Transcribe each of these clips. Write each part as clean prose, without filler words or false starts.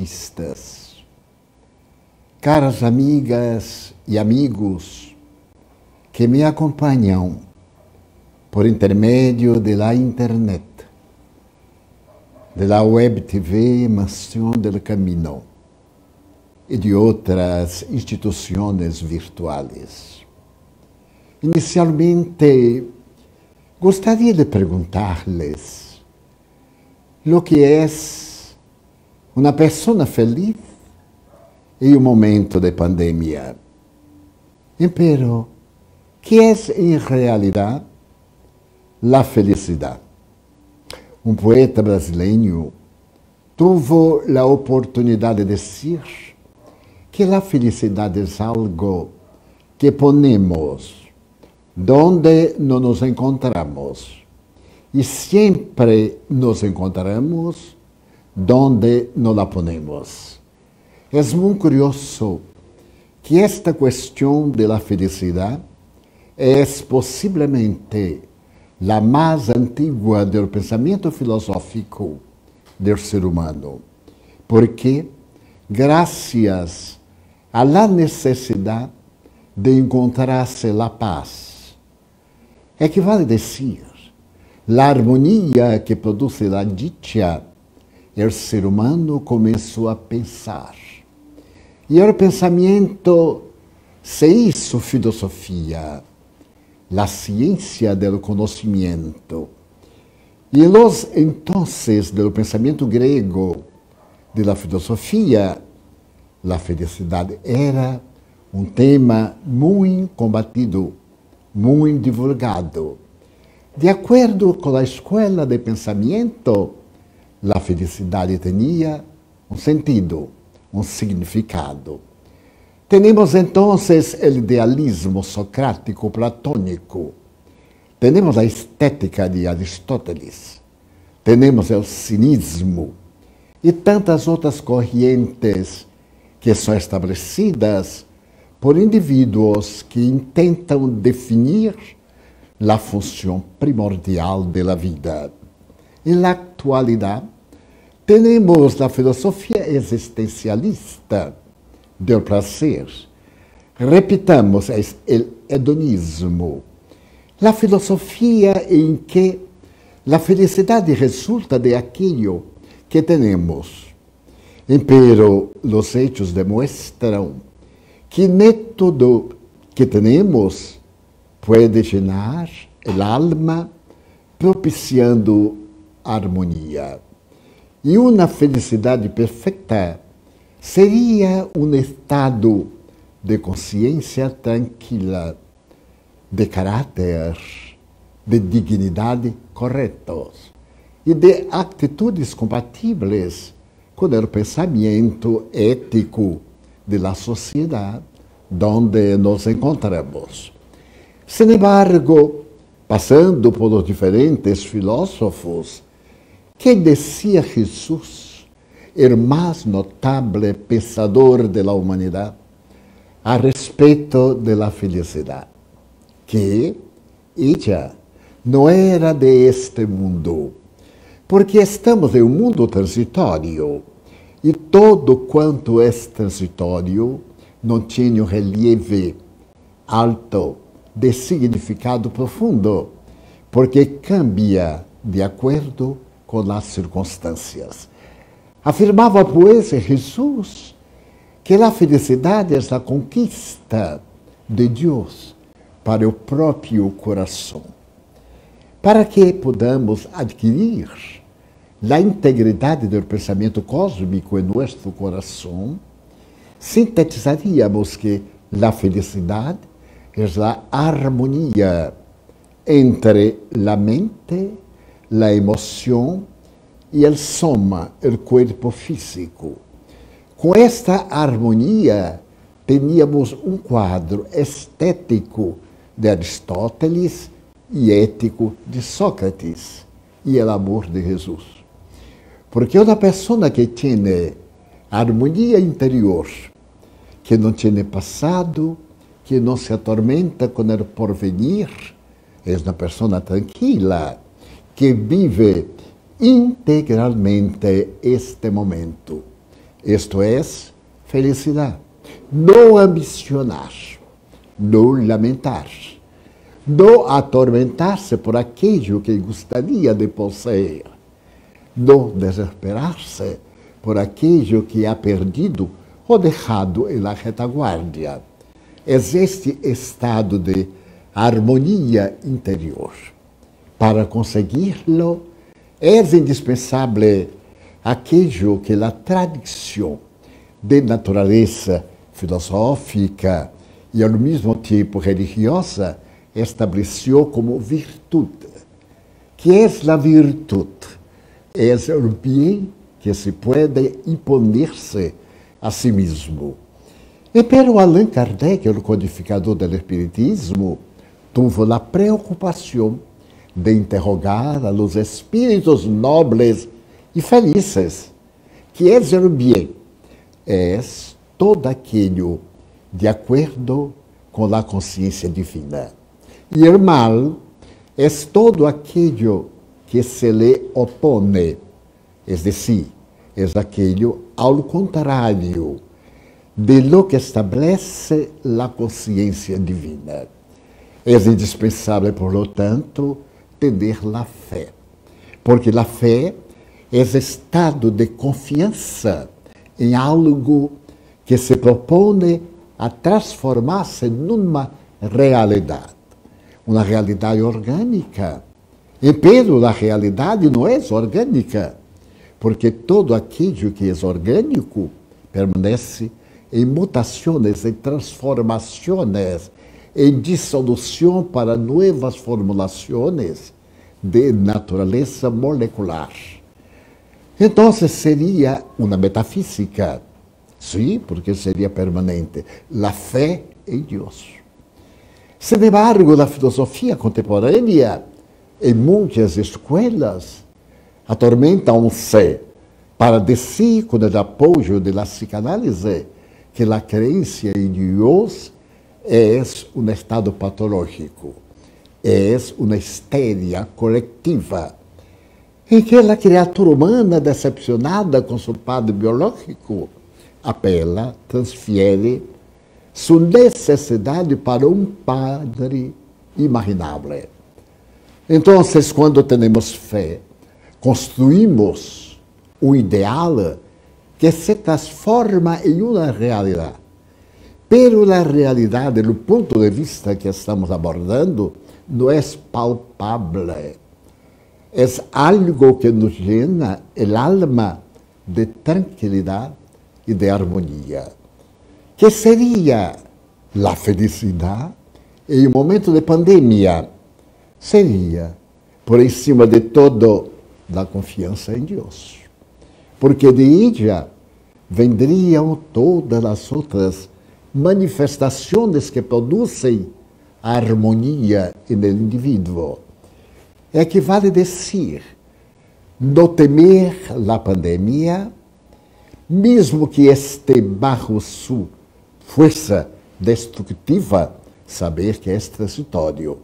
artistas, caras amigas e amigos que me acompanham por intermédio da internet, da Web TV Mansión del Camino e de outras instituições virtuais. Inicialmente, gostaria de perguntar-lhes o que é uma pessoa feliz em um momento de pandemia. Pero, que é em realidade a felicidade? Um poeta brasileiro teve a oportunidade de dizer que a felicidade é algo que ponemos donde não nos encontramos e sempre nos encontramos donde não la ponemos. É muito curioso que esta questão da felicidade é possivelmente a mais antiga do pensamento filosófico do ser humano, porque, graças à necessidade de encontrar-se a paz, equivale a dizer, a harmonia que produz a dicha, o ser humano começou a pensar. E o pensamento se hizo filosofia, a ciência do conhecimento. E os entonces do pensamento grego, da filosofia, a felicidade era um tema muito combatido, muito divulgado. De acordo com a escola de pensamento, a felicidade tinha um sentido, um significado. Temos então o idealismo socrático platônico, temos a estética de Aristóteles, temos o cinismo e tantas outras correntes que são estabelecidas por indivíduos que intentam definir a função primordial da vida. E na atualidade, temos a filosofia existencialista do prazer. Repitamos, o hedonismo. A filosofia em que a felicidade resulta de aquilo que temos. Pero os hechos demonstram que nem tudo que temos pode llenar a alma, propiciando harmonia. E uma felicidade perfeita seria um estado de consciência tranquila, de caráter, de dignidade corretos e de atitudes compatíveis com o pensamento ético da sociedade onde nos encontramos. Sin embargo, passando por os diferentes filósofos, que dizia Jesus, o mais notável pensador da humanidade, a respeito da felicidade, que ella não era de este mundo, porque estamos em um mundo transitório, e todo quanto é transitório não tinha um relieve alto de significado profundo, porque cambia de acordo com as circunstâncias. Afirmava, pois, Jesus que a felicidade é a conquista de Deus para o próprio coração. Para que podamos adquirir a integridade do pensamento cósmico em nosso coração, sintetizaríamos que a felicidade é a harmonia entre a mente, a emoção e o soma, o corpo físico. Com esta harmonia, teníamos um quadro estético de Aristóteles e ético de Sócrates e o amor de Jesus. Porque uma pessoa que tem harmonia interior, que não tem passado, que não se atormenta com o porvenir, é uma pessoa tranquila, que vive integralmente este momento. Esto é felicidade. Não ambicionar, não lamentar, não atormentar-se por aquilo que gostaria de possuir, não desesperar-se por aquilo que ha perdido ou deixado na retaguarda. É este estado de harmonia interior. Para consegui-lo, é indispensável aquilo que a tradição de natureza filosófica e, ao mesmo tempo, religiosa, estabeleceu como virtude. Que é a virtude? É o bem que se pode imponer-se a si mesmo. E pero Allan Kardec, o codificador do Espiritismo, teve a preocupação de interrogar a los espíritos nobres e felizes, que é o bem, é todo aquilo de acordo com a consciência divina. E o mal é todo aquilo que se lhe opõe, é decir, é aquilo ao contrário de lo que estabelece a consciência divina. É indispensável, por lo tanto, ter a fé, porque a fé é estado de confiança em algo que se propõe a transformar-se numa realidade orgânica. E pero a realidade não é orgânica, porque todo aquilo que é orgânico permanece em mutações, em transformações, em dissolução para novas formulações de natureza molecular. Então, seria uma metafísica, sim, porque seria permanente, a fé em Deus. Sin embargo, a filosofia contemporânea, em muitas escolas, atormentam-se para dizer, com o apoio da psicanálise, que a crença em Deus é um estado patológico, é uma histeria coletiva, em que a criatura humana, decepcionada com seu padre biológico, apela, transfere sua necessidade para um padre imaginável. Então, quando temos fé, construímos um ideal que se transforma em uma realidade. Pero a realidade, do ponto de vista que estamos abordando, não é palpável. É algo que nos llena o alma de tranquilidade e de harmonia. Que seria a felicidade em um momento de pandemia? Seria, por em cima de todo, a confiança em Deus. Porque de ella venderiam todas as outras manifestações que produzem a harmonia no indivíduo. Equivale dizer, não temer a pandemia, mesmo que esteja bajo sua força destrutiva, saber que é transitório.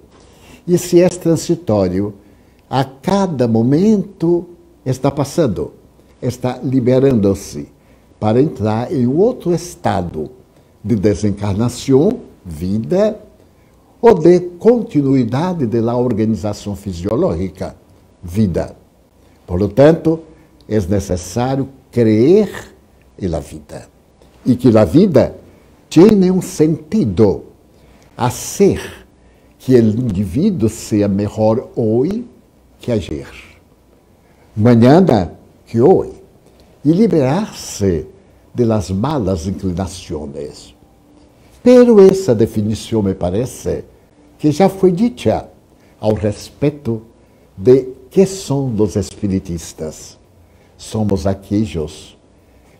E se é transitório, a cada momento está passando, está liberando-se para entrar em outro estado de desencarnação, vida, ou de continuidade da organização fisiológica, vida. Por lo tanto, é necessário crer na vida. E que a vida tem um sentido a ser que o indivíduo seja melhor hoje que ayer, amanhã que hoje, e liberar-se das malas inclinações. Pero essa definição me parece que já foi dita ao respeito de que são os espiritistas. Somos aqueles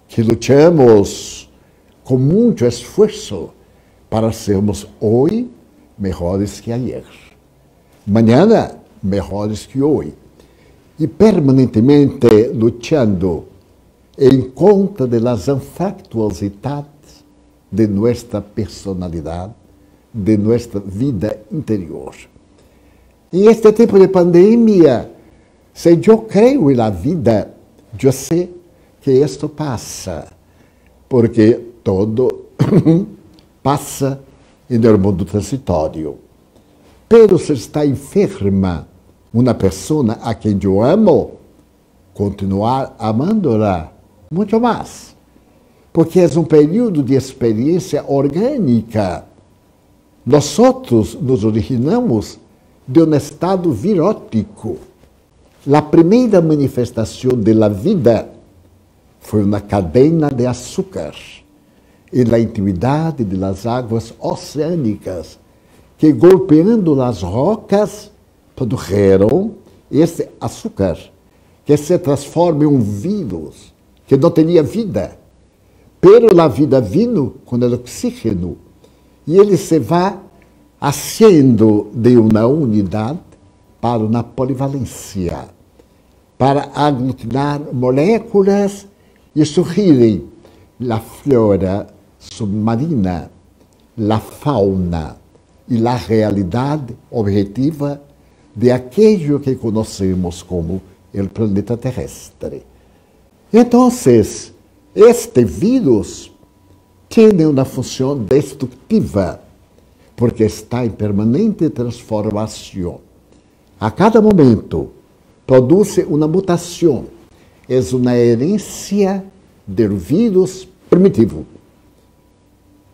que lutamos com muito esforço para sermos hoje melhores que ayer, amanhã melhores que hoje, e permanentemente lutando em conta das infractuosidades de nossa personalidade, de nossa vida interior. Em este tempo de pandemia, se eu creio na vida, eu sei que isto passa, porque todo passa no mundo transitório. Pero se está enferma uma pessoa a quem eu amo, continuar amando-la muito mais, porque é um período de experiência orgânica. Nós nos originamos de um estado virótico. A primeira manifestação da vida foi uma cadena de açúcar e na intimidade das águas oceânicas que, golpeando as rocas, produziram esse açúcar que se transforma em um vírus que não tinha vida. Pero a vida vino com o oxígeno e ele se vai haciendo de uma unidade para uma polivalência, para aglutinar moléculas e surgirem a flora submarina, a fauna e a realidade objetiva de aquello que conhecemos como o planeta terrestre. Então, este vírus tem uma função destrutiva, porque está em permanente transformação. A cada momento, produz uma mutação. É uma herência do vírus primitivo.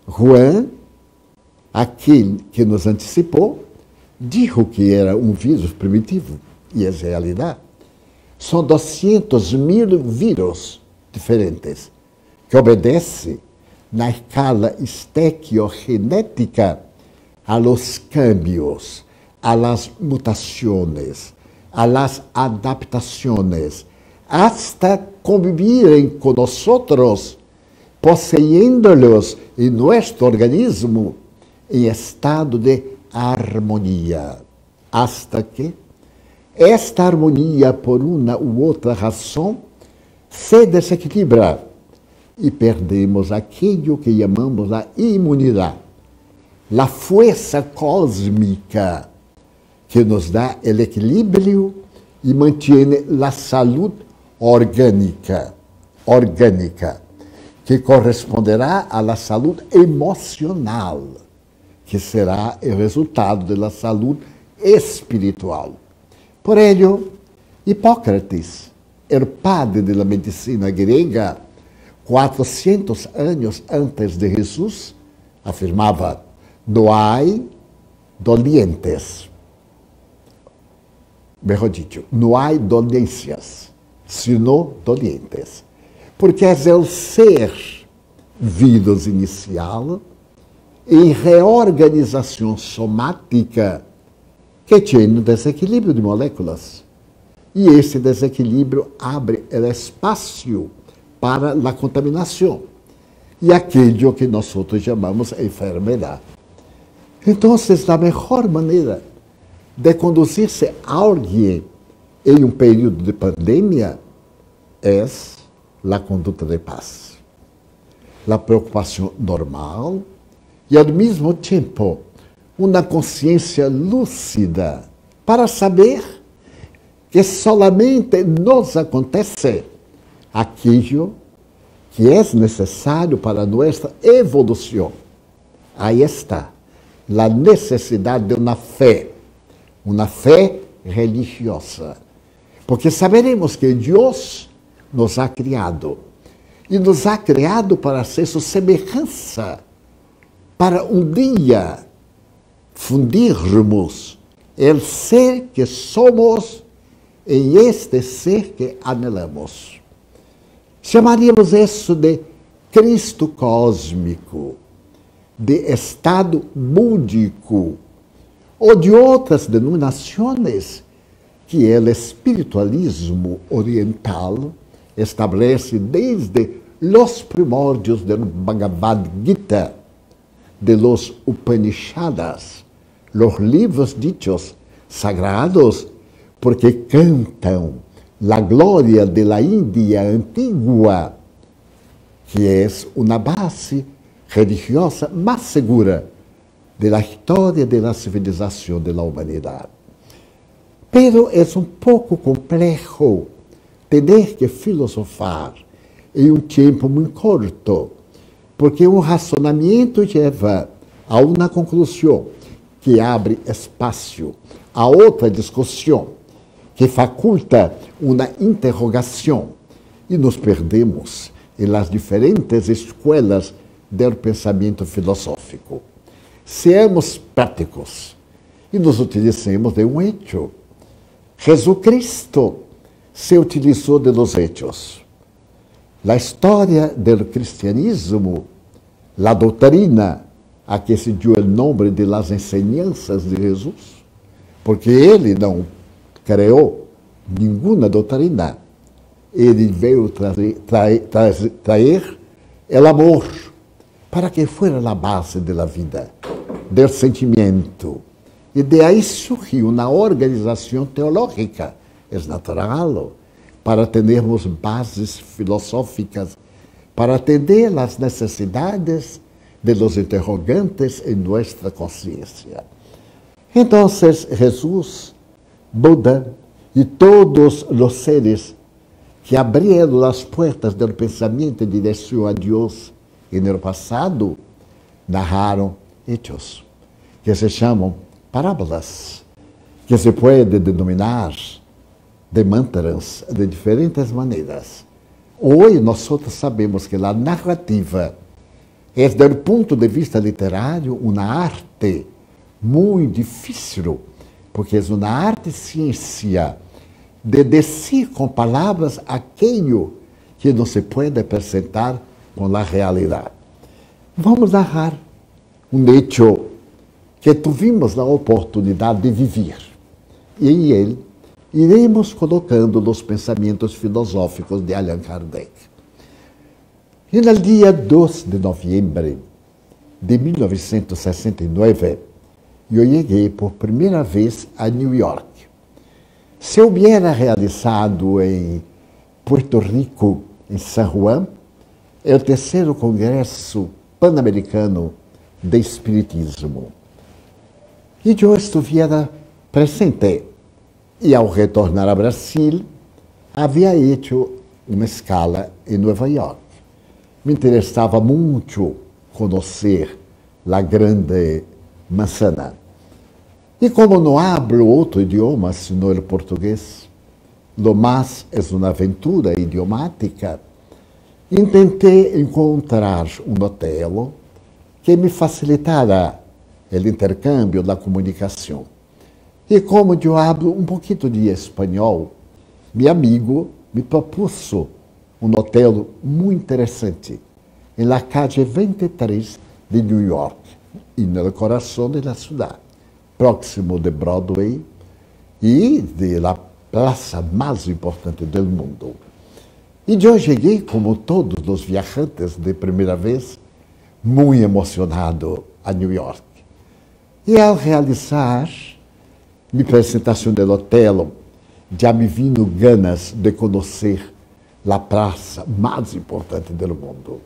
Juan, aquele que nos antecipou, disse que era um vírus primitivo, e é realidade. São 200.000 vírus diferentes, que obedecem, na escala estequiogenética, a los cambios, a las mutaciones, a las adaptaciones, hasta convivirem con nosotros, poseyéndolos en nuestro organismo en estado de armonía, hasta que esta armonía, por una u otra razón, se desequilibra e perdemos aquilo que chamamos a imunidade, a força cósmica que nos dá o equilíbrio e mantém a saúde orgânica, que corresponderá à saúde emocional, que será o resultado da saúde espiritual. Por ello, Hipócrates, o padre da medicina grega, 400 anos antes de Jesus, afirmava: não há dolientes. Mejor dicho, não há dolências, sino dolientes. Porque é o ser vírus inicial em reorganização somática que tem um desequilíbrio de moléculas. E esse desequilíbrio abre o espaço para a contaminação e aquilo que nós chamamos de enfermidade. Então, a melhor maneira de conduzir-se a alguém em um período de pandemia é a conduta de paz, a preocupação normal e, ao mesmo tempo, uma consciência lúcida para saber que solamente nos acontece aquilo que é necessário para nossa evolução. Aí está a necessidade de uma fé religiosa, porque saberemos que Deus nos ha criado e nos ha criado para ser sua semelhança, para um dia fundirmos o ser que somos em este ser que anelamos. Chamaríamos isso de Cristo cósmico, de estado búdico, ou de outras denominações que o espiritualismo oriental estabelece desde os primórdios do Bhagavad Gita, de los Upanishads, los livros dichos sagrados, porque cantam a glória de la Índia antigua, que é uma base religiosa mais segura da história da civilização da humanidade. Pero é um pouco complexo ter que filosofar em um tempo muito curto, porque um razonamento leva a uma conclusão que abre espaço a outra discussão, que faculta uma interrogação, e nos perdemos em las diferentes escolas do pensamento filosófico. Seamos práticos e nos utilizemos de um hecho. Jesucristo se utilizou de los hechos. A história do cristianismo, a doutrina a que se deu o nome de las enseñanzas de Jesus, porque ele não criou nenhuma doutrina. Ele veio trazer o amor para que fuera a base da vida, do sentimento. E de aí surgiu uma organização teológica, é natural, para termos bases filosóficas, para atender às necessidades de los interrogantes em nossa consciência. Então, Jesus, Buda e todos os seres que abriram as portas do pensamento em direção a Deus no passado, narraram hechos, que se chamam parábolas, que se pode denominar de mantras de diferentes maneiras. Hoje, nós sabemos que a narrativa é, do ponto de vista literário, uma arte muito difícil, porque é uma arte-ciência de dizer com palavras aquilo que não se pode apresentar com a realidade. Vamos narrar um hecho que tivemos a oportunidade de viver. E em ele, iremos colocando os pensamentos filosóficos de Allan Kardec. E no dia 2 de novembro de 1969, eu cheguei por primeira vez a New York. Se eu hubiera realizado em Puerto Rico, em San Juan, o terceiro Congresso Pan-Americano de Espiritismo. E eu estivera presente. E ao retornar a Brasil, havia feito uma escala em Nova York. Me interessava muito conhecer a grande manzana. E como não hablo outro idioma senão o português, lo mais é uma aventura idiomática, tentei encontrar um hotel que me facilitara o intercâmbio da comunicação. E como eu hablo um pouquinho de espanhol, meu amigo me propôs um hotel muito interessante, em la calle 23 de New York, e no coração da cidade, próximo de Broadway e de la praça mais importante do mundo. E eu cheguei, como todos os viajantes de primeira vez, muito emocionado a New York. E ao realizar minha apresentação do hotel, já me vino ganas de conhecer a praça mais importante do mundo.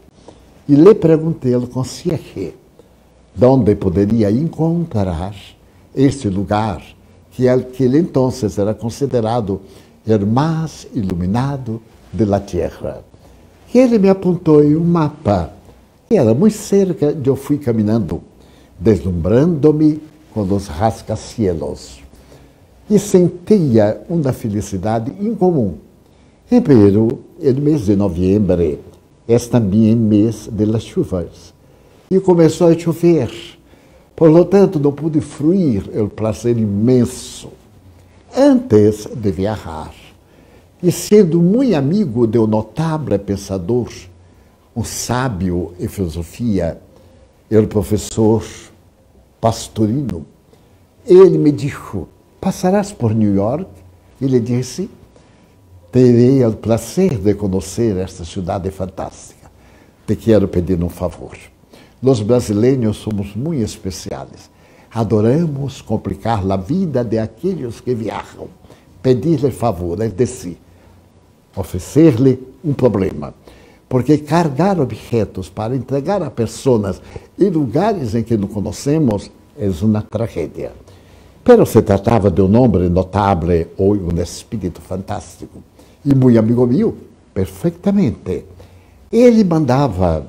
E lhe perguntei ao concierge onde poderia encontrar este lugar que aquele então era considerado o mais iluminado da Terra. E ele me apontou em um mapa. E era muito cerca, eu fui caminhando, deslumbrando-me com os rascacielos. E sentia uma felicidade incomum. Primeiro, o mês de novembro é também mês das chuvas. E começou a chover. Por lo tanto, não pude fruir o prazer imenso antes de viajar. E sendo muito amigo de um notável pensador, um sábio em filosofia, o professor Pastorino, ele me disse: passarás por New York? Ele disse: terei o prazer de conhecer esta cidade fantástica. Te quero pedir um favor. Nós brasileiros somos muito especiais. Adoramos complicar a vida de aqueles que viajam. Pedir-lhe favor, é decir, oferecer-lhe um problema. Porque carregar objetos para entregar a pessoas em lugares em que não conhecemos é uma tragédia. Pero se tratava de um homem notável ou um espírito fantástico. E muito amigo meu, perfeitamente. Ele mandava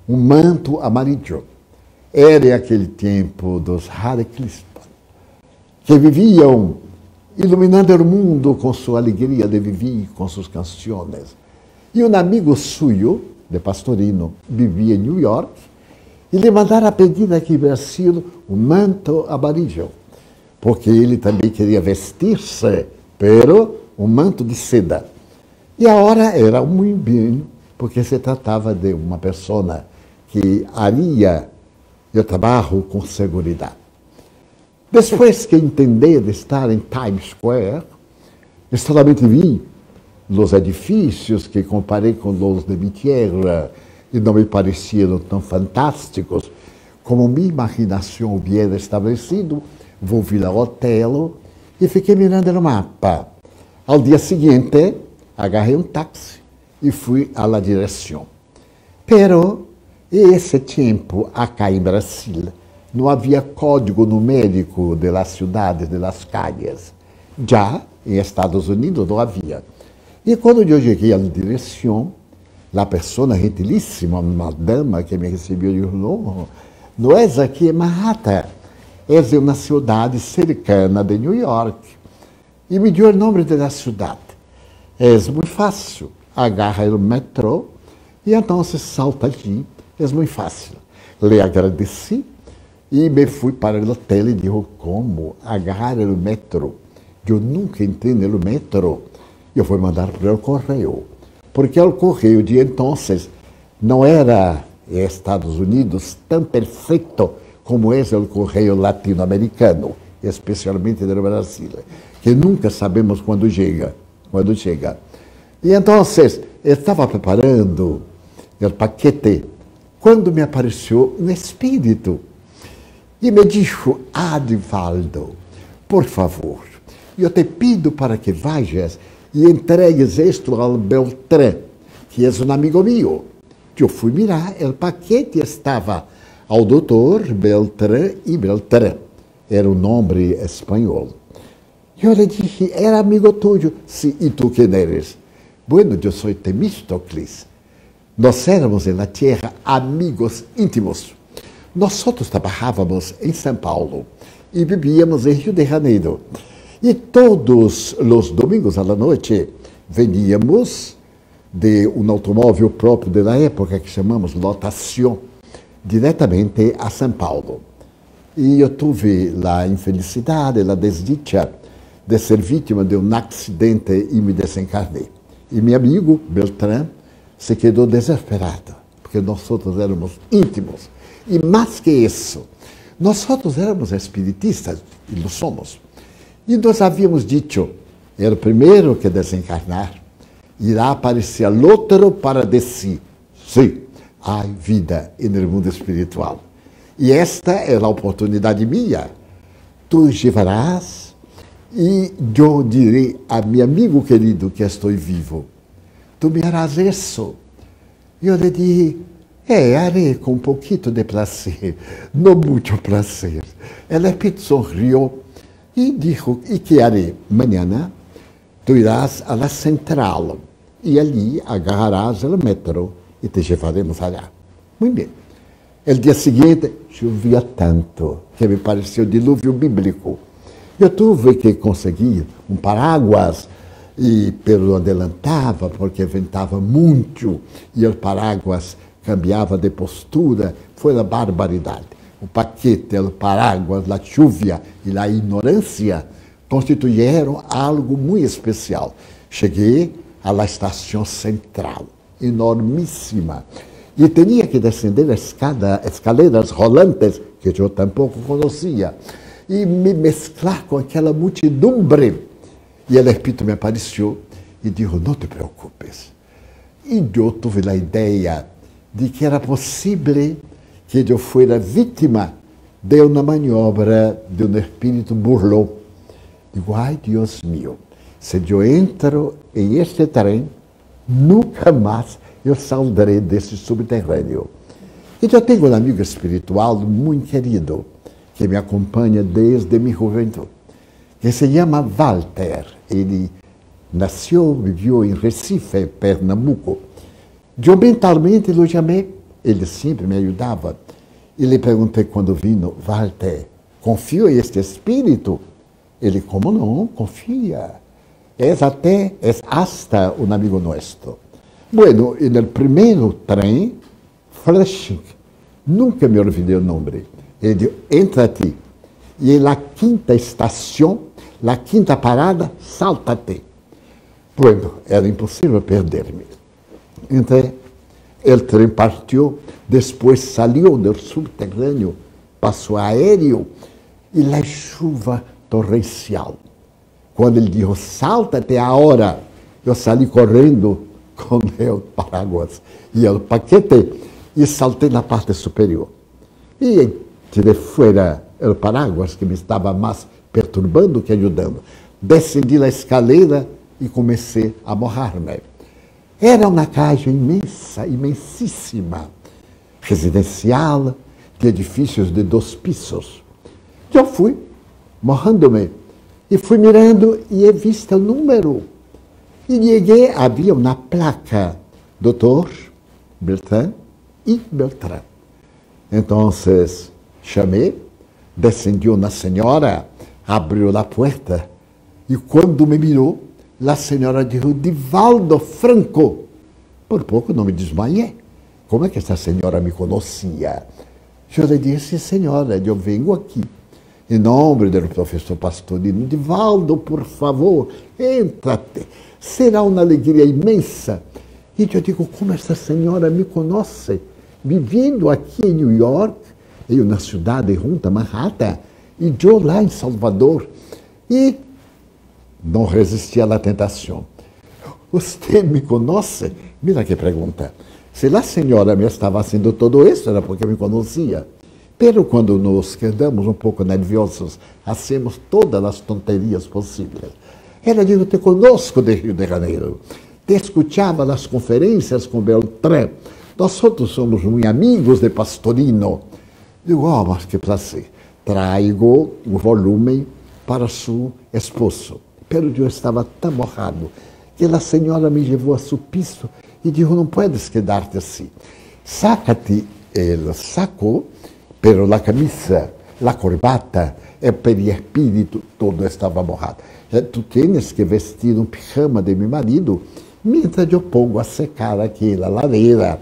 um manto amarillo. Era aquele tempo dos Hare Krishna, que viviam iluminando o mundo com sua alegria de viver, com suas canções. E um amigo suyo, de Pastorino, vivia em New York, e lhe mandaram pedir aqui no Brasil um manto amarillo, porque ele também queria vestir-se, pero um manto de seda. E a hora era muito bem, porque se tratava de uma pessoa que haria o trabalho com segurança. Depois que entendi de estar em Times Square, solamente vi os edifícios que comparei com os de minha terra e não me pareciam tão fantásticos como minha imaginação havia estabelecido. Volvi ao hotel e fiquei mirando no mapa. Ao dia seguinte, agarrei um táxi e fui à la direção. Pero, esse tempo, acá em Brasil, não havia código numérico de las cidades, de las calles. Já em Estados Unidos não havia. E quando eu cheguei à direção, a pessoa gentilíssima, uma dama que me recebeu, disse: não é aqui em Manhattan, é uma cidade cercana de New York. E me deu o nome da cidade. É muito fácil. Agarra o metrô e então se salta ali. É muito fácil. Le agradeci e me fui para o hotel e disse: como agarrar o metrô? Eu nunca entendi o metrô. Eu fui mandar para o correio. Porque o correio de então não era em Estados Unidos tão perfeito como é o correio latino-americano, especialmente do Brasil, que nunca sabemos quando chega. E então, estava preparando o paquete, quando me apareceu um espírito e me disse: Adivaldo, por favor, eu te pido para que vayas e entregues isto ao Beltrán, que é um amigo meu. Eu fui mirar, o paquete estava ao doutor Beltrán y Beltrán. Era um nome espanhol. Eu lhe disse: era amigo tuyo. Sim, e tu quem eres? Bueno, eu sou Temístocles. Nós éramos na terra amigos íntimos. Nós trabalhávamos em São Paulo e vivíamos em Rio de Janeiro. E todos os domingos à noite veníamos de um automóvel próprio da época que chamamos lotação, diretamente a São Paulo. E eu tive a infelicidade, a desdicha de ser vítima de um acidente e me desencarnei. E meu amigo Beltrán se quedou desesperado, porque nós éramos íntimos. E mais que isso, nós éramos espiritistas, e lo somos. E nós havíamos dito: o primeiro que desencarnar irá aparecer al outro para dizer: sim, há vida no mundo espiritual. E esta é a oportunidade minha. Tu levarás e eu direi a meu amigo querido que estou vivo: tu me harás isso. E eu lhe disse: haré com um pouquinho de prazer, não muito prazer. El espírito sorriu e disse: e que haré? Mañana tu irás a la central e ali agarrarás o metrô e te levaremos allá. Muito bem. O dia seguinte, chovia tanto que me pareceu dilúvio bíblico. Eu tive que conseguir um paraguas, pero adelantava porque ventava muito e o paraguas cambiava de postura. Foi uma barbaridade. O paquete, o paraguas, a chuva e a ignorância constituíram algo muito especial. Cheguei à estação central, enormíssima, e tinha que descender escaleras rolantes, que eu tampouco conhecia, e me mesclar com aquela multidumbre. E o Espírito me apareceu e disse: não te preocupes. E eu tive a ideia de que era possível que eu fosse vítima de uma maniobra de um espírito burlão. Digo: ai, Deus meu, se eu entro em este trem, nunca mais eu saldrei desse subterrâneo. E eu tenho um amigo espiritual muito querido, que me acompanha desde minha juventude, que se chama Walter. Ele nasceu, viveu em Recife, Pernambuco. Eu mentalmente o chamei ele sempre me ajudava. E lhe perguntei quando vino, Walter, confio em este espírito? Ele, como não, confia. Es hasta un amigo nuestro. Bueno, en el primer tren, Flushing, nunca me olvidé el nombre. Ele dijo, entra aquí. Y en la quinta estación, la quinta parada, sáltate. Bueno, era imposible perderme. Entré, el tren partió, después salió del subterráneo, pasó aéreo y la chuva torrencial. Quando ele disse, salta-te agora, eu saí correndo com o paraguas e o paquete e saltei na parte superior. E tirei fora o paraguas, que me estava mais perturbando que ajudando. Descendi a escalera e comecei a morrer-me. Era uma casa imensa, imensíssima, residencial, de edifícios de 2 pisos. Eu fui, morrendo-me. E fui mirando e he visto o número. E cheguei, havia uma placa, Dr. Beltrán e Beltrán. Então, chamei, descendeu uma senhora, abriu a porta, e quando me mirou, a senhora disse, Divaldo Franco. Por pouco não me desmaiei. Como é que essa senhora me conhecia? Eu lhe disse, senhora, eu venho aqui. Em nome do professor Pastorino, Divaldo, por favor, entra-te. Será uma alegria imensa. E eu digo, como essa senhora me conhece, vivendo aqui em New York, em uma cidade junto a Manhattan, e eu lá em Salvador. E não resisti à tentação. Você me conhece? Mira que pergunta. Se a senhora me estava fazendo todo isso, era porque me conhecia. Pero quando nos quedamos um pouco nerviosos, hacemos todas as tonterias possíveis. Ela disse, te conosco de Rio de Janeiro, te escuchava nas conferências com Beltrán, nós outros somos muito amigos de Pastorino. Digo, oh, mas que prazer, traigo o volume para seu esposo. Pero eu estava tão morrado, que a senhora me levou a seu piso e disse, não puedes quedar-te assim. Sácate el saco, pero la camisa, la corbata, el perispírito, todo estava borrado. Tu tienes que vestir um pijama de meu marido, mientras eu pongo a secar aqui na lareira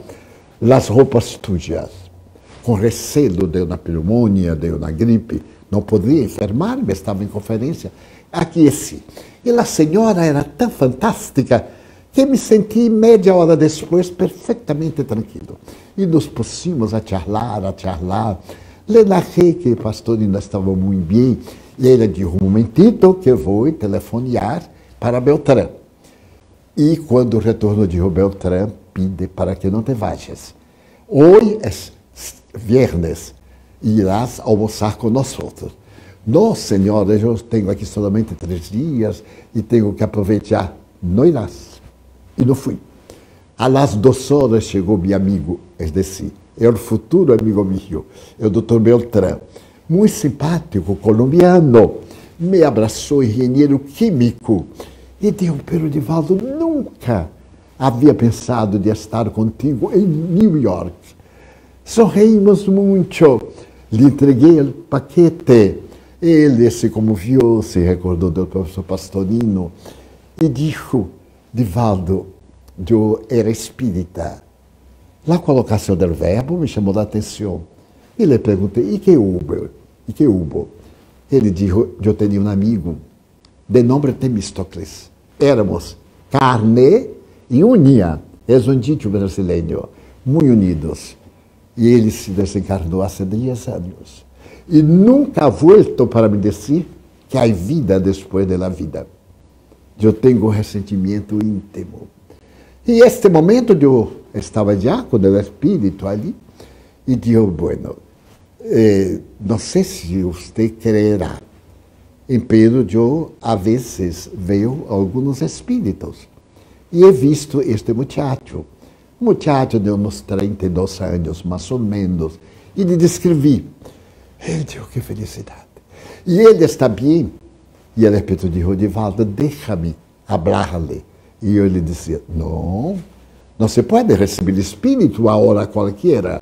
as roupas tuas. Com receio de uma pneumonia, de uma gripe, não podia enfermar-me, estava em conferência. Aqueci. E a senhora era tão fantástica que me senti meia hora depois perfeitamente tranquilo. E nos pusimos a charlar, a charlar. Le narrei que o Pastorino estava muito bem. E ele disse, um momentito que eu vou telefonear para Beltrán. E quando retornou de Beltrán, pide para que não te vayas. Hoje é viernes, irás almoçar com nós outros. Não, senhora, eu tenho aqui somente 3 dias e tenho que aproveitar. Não irás. E não fui. A las 2 horas chegou meu amigo, es decir, é o futuro amigo meu, é o Dr. Beltrán, muito simpático, colombiano, me abraçou, engenheiro químico, e disse, pero Divaldo, nunca havia pensado de estar contigo em New York. Sorrimos muito, lhe entreguei o paquete, ele se comoveu, se recordou do professor Pastorino, e disse, Divaldo, eu era espírita. A colocação do verbo me chamou a atenção. E lhe perguntei, e que houve? E que houve? Ele disse, eu tinha um amigo, de nome Temístocles. Éramos carne e unha. É um dito brasileiro, muito unidos. E ele se desencarnou há 10 anos. E nunca ha vuelto para me dizer que há vida depois da vida. Eu tenho um ressentimento íntimo. E este momento eu estava já com o espírito ali e disse, bueno, não sei se você crerá, pero eu, a vezes, vejo alguns espíritos. E he visto este muchacho de uns 32 anos, mais ou menos, e lhe descrevi. Ele disse, que felicidade. E ele está bem. E ele repetiu, Divaldo, deixa-me falar-lhe. E eu lhe dizia, não, Não se pode receber o Espírito a hora qualquer.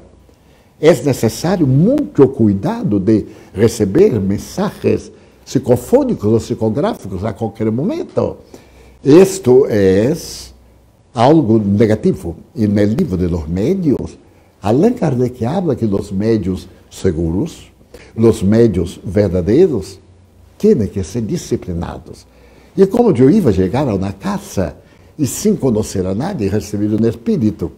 É necessário muito cuidado de receber mensagens psicofônicos ou psicográficos a qualquer momento. Isto é algo negativo. E no livro de los médios, Allan Kardec habla que os médios seguros, os médios verdadeiros, têm que ser disciplinados. E como eu ia chegar a uma casa e sem conhecer a nadie, receber um espírito.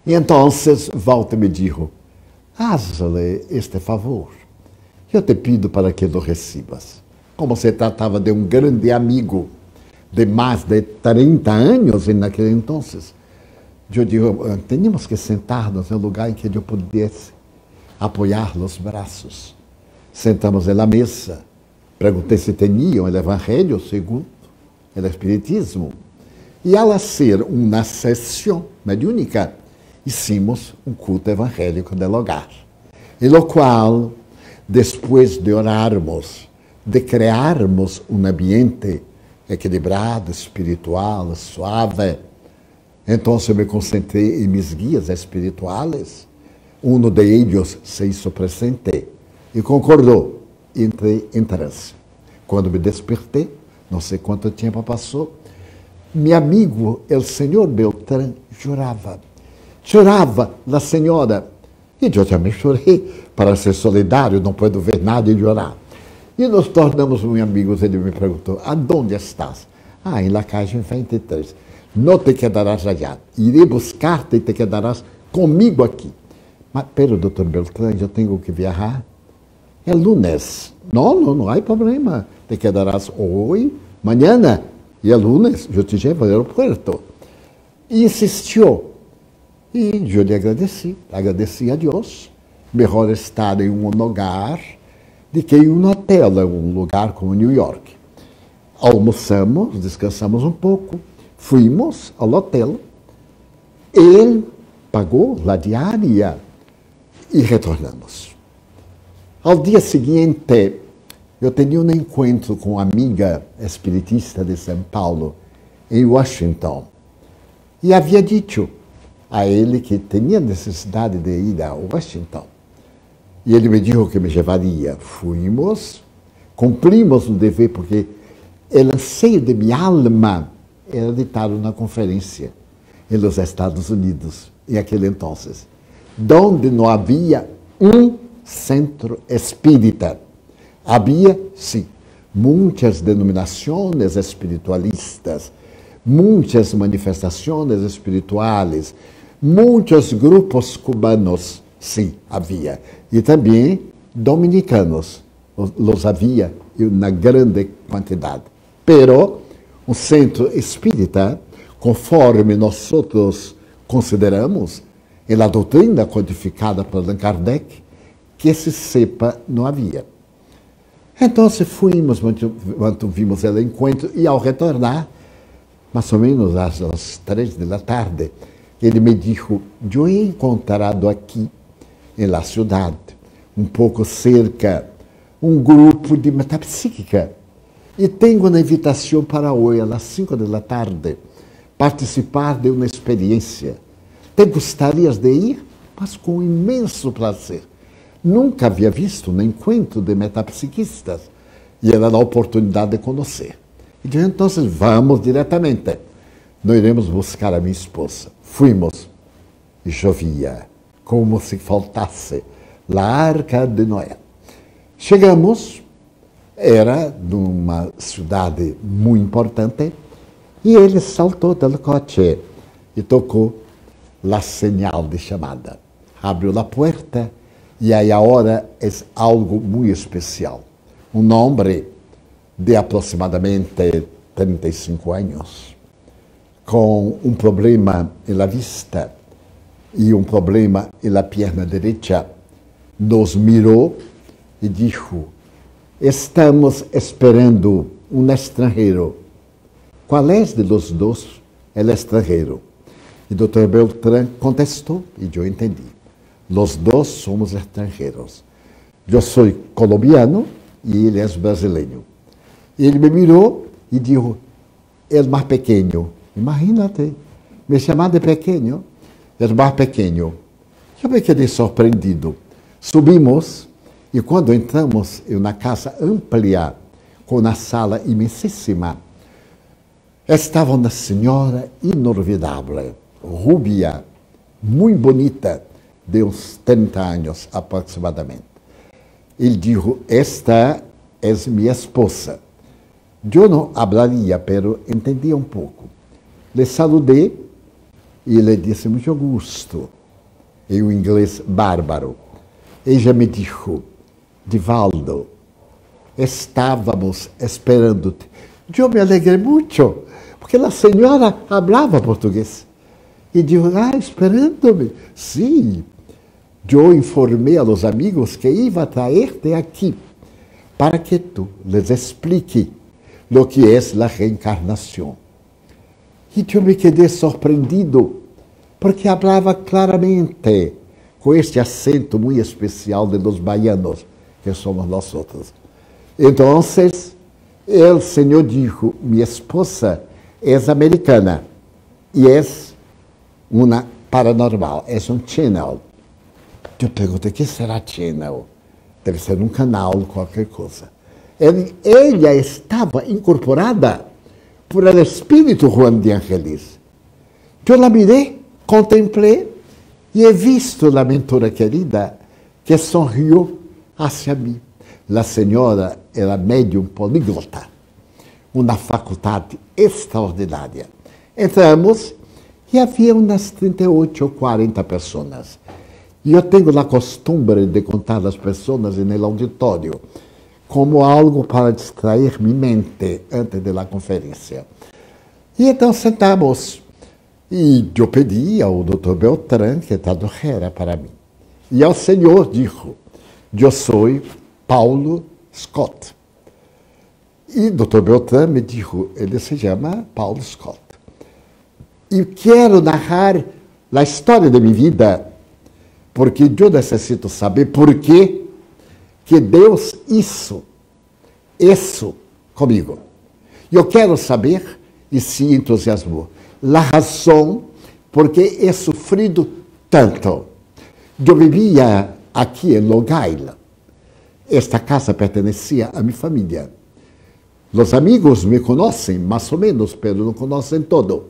E então Walter me disse, haz-lhe este favor. Eu te pido para que lo recibas. Como se tratava de um grande amigo de mais de 30 anos naquele entonces. Eu digo, tínhamos que sentar-nos em um lugar em que eu pudesse apoiar os braços. Sentamos na mesa. Perguntei se tinham o Evangelho segundo o Espiritismo. E ao ser uma sessão mediúnica, hicimos um culto evangélico no lugar. E lo qual, depois de orarmos, de criarmos um ambiente equilibrado, espiritual, suave, então eu me concentrei em meus guias espirituais. Um deles se hizo presente e concordou. Entrei em transe. Quando me despertei, não sei quanto tempo passou, meu amigo, o senhor Beltrán, chorava. Chorava, a senhora. E eu também chorei. Para ser solidário, não puedo ver nada e chorar. E nos tornamos muito amigos. Ele me perguntou, aonde estás? Em la calle 23. Não te quedarás allá. Irei buscar-te e te quedarás comigo aqui. Mas, pero, doutor Beltrán, eu tenho que viajar. É lunes. Não há problema. Te quedarás hoje, amanhã. E é lunes, eu te levo ao aeroporto. E insistiu. E eu lhe agradeci a Deus. Melhor estar em um lugar do que em um hotel, um lugar como New York. Almoçamos, descansamos um pouco, fomos ao hotel, ele pagou a diária e retornamos. Ao dia seguinte, eu tinha um encontro com uma amiga espiritista de São Paulo, em Washington, e havia dito a ele que tinha necessidade de ir a Washington. E ele me disse que me levaria. Fomos, cumprimos o dever, porque o anseio de minha alma era de estar na conferência nos Estados Unidos, em aquele entonces, onde não havia um centro espírita. Havia, sim, muitas denominações espiritualistas, muitas manifestações espirituais, muitos grupos cubanos, sim, havia. E também dominicanos, os havia na grande quantidade. Pero, um centro espírita, conforme nós outros consideramos, na doutrina codificada por Allan Kardec, que se sepa não havia. Então, fomos, mantuvimos o encontro, e ao retornar, mais ou menos às 3 da tarde, ele me disse, eu he encontrado aqui, na cidade, um pouco cerca, um grupo de metapsíquica, e tenho uma invitação para hoje, às 5 da tarde, participar de uma experiência. Te gostarias de ir? Mas com imenso prazer. Nunca havia visto um encontro de metapsiquistas, e era a oportunidade de conhecer. E eu, então, vamos diretamente. Nós iremos buscar a minha esposa. Fomos, e chovia, como se faltasse a Arca de Noé. Chegamos, era numa cidade muito importante, e ele saltou do coche e tocou a señal de chamada. Abriu a porta, e aí a hora é algo muito especial. Um homem de aproximadamente 35 anos, com um problema na vista e um problema na perna direita, nos mirou e disse, estamos esperando um estrangeiro. Qual é de los dois o estrangeiro? E o Dr. Beltrán contestou, e eu entendi. Los dois somos estrangeiros. Eu sou colombiano e ele é brasileiro. Ele me mirou e disse, é mais pequeno. Imagínate, Me chamava de pequeno, era mais pequeno. Eu me quedei surpreendido. Subimos e quando entramos em uma casa ampla, com uma sala imensíssima, estava uma senhora inolvidável, rubia, muito bonita, de uns 30 anos aproximadamente. Ele disse, esta é minha esposa. Eu não falaria, pero entendia um pouco. Le saludei e ele disse, muito gosto, em um inglês bárbaro. Ella me disse, Divaldo, estávamos esperando-te. Eu me alegrei muito, porque a senhora falava português. E disse, esperando-me. Sim, eu informei a los amigos que ia trazer-te aqui para que tu les explique lo que é a reencarnação. E eu me quedei surpreendido, porque falava claramente, com este acento muito especial de los baianos, que somos nós outros. Então, o Senhor disse, minha esposa é americana e é uma paranormal, é um channel. Eu perguntei, o que será channel? Deve ser um canal, qualquer coisa. Ela estava incorporada por el espírito Juan de Angelis. Eu la mirei, contemplei e he visto a mentora querida que sorriu hacia mim. A senhora era médium políglota, uma faculdade extraordinária. Entramos e havia umas 38 ou 40 pessoas. E eu tenho a costumbre de contar as pessoas no auditório como algo para distrair minha mente antes da conferência. E então sentamos. E eu pedi ao Dr. Beltrán que tradujera para mim. E ao Senhor disse, eu sou Paulo Scott. E Dr. Beltrán me disse, ele se chama Paulo Scott. E quero narrar a história de minha vida, porque eu necessito saber por que Deus isso comigo. Eu quero saber, e se entusiasmou, a razão por que he sofrido tanto. Eu vivia aqui em Long Island. Esta casa pertencia a minha família. Os amigos me conhecem, mais ou menos, mas não conhecem todo.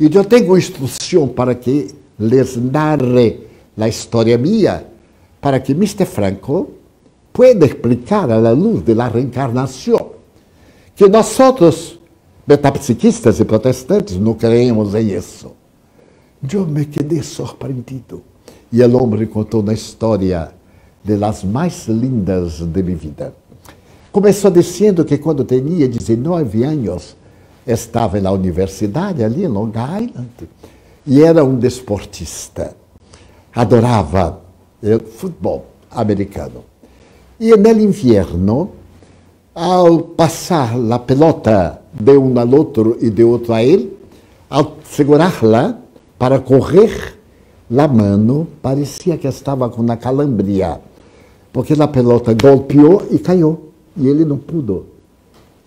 E eu tenho instrução para que les narre a história minha, para que Mr. Franco pueda explicar a la luz de la reencarnação, que nós, metapsiquistas e protestantes, não creemos em isso. Eu me quedei surpreendido. E o homem contou uma história de las mais lindas de minha vida. Começou dizendo que quando tinha 19 anos, estava na universidade, ali em Long Island, e era um desportista. Adorava o futebol americano. E no inverno, ao passar a pelota de um ao outro e de outro a ele, ao segurá-la para correr, a mão parecia que estava com uma calambria, porque a pelota golpeou e caiu, e ele não pudo.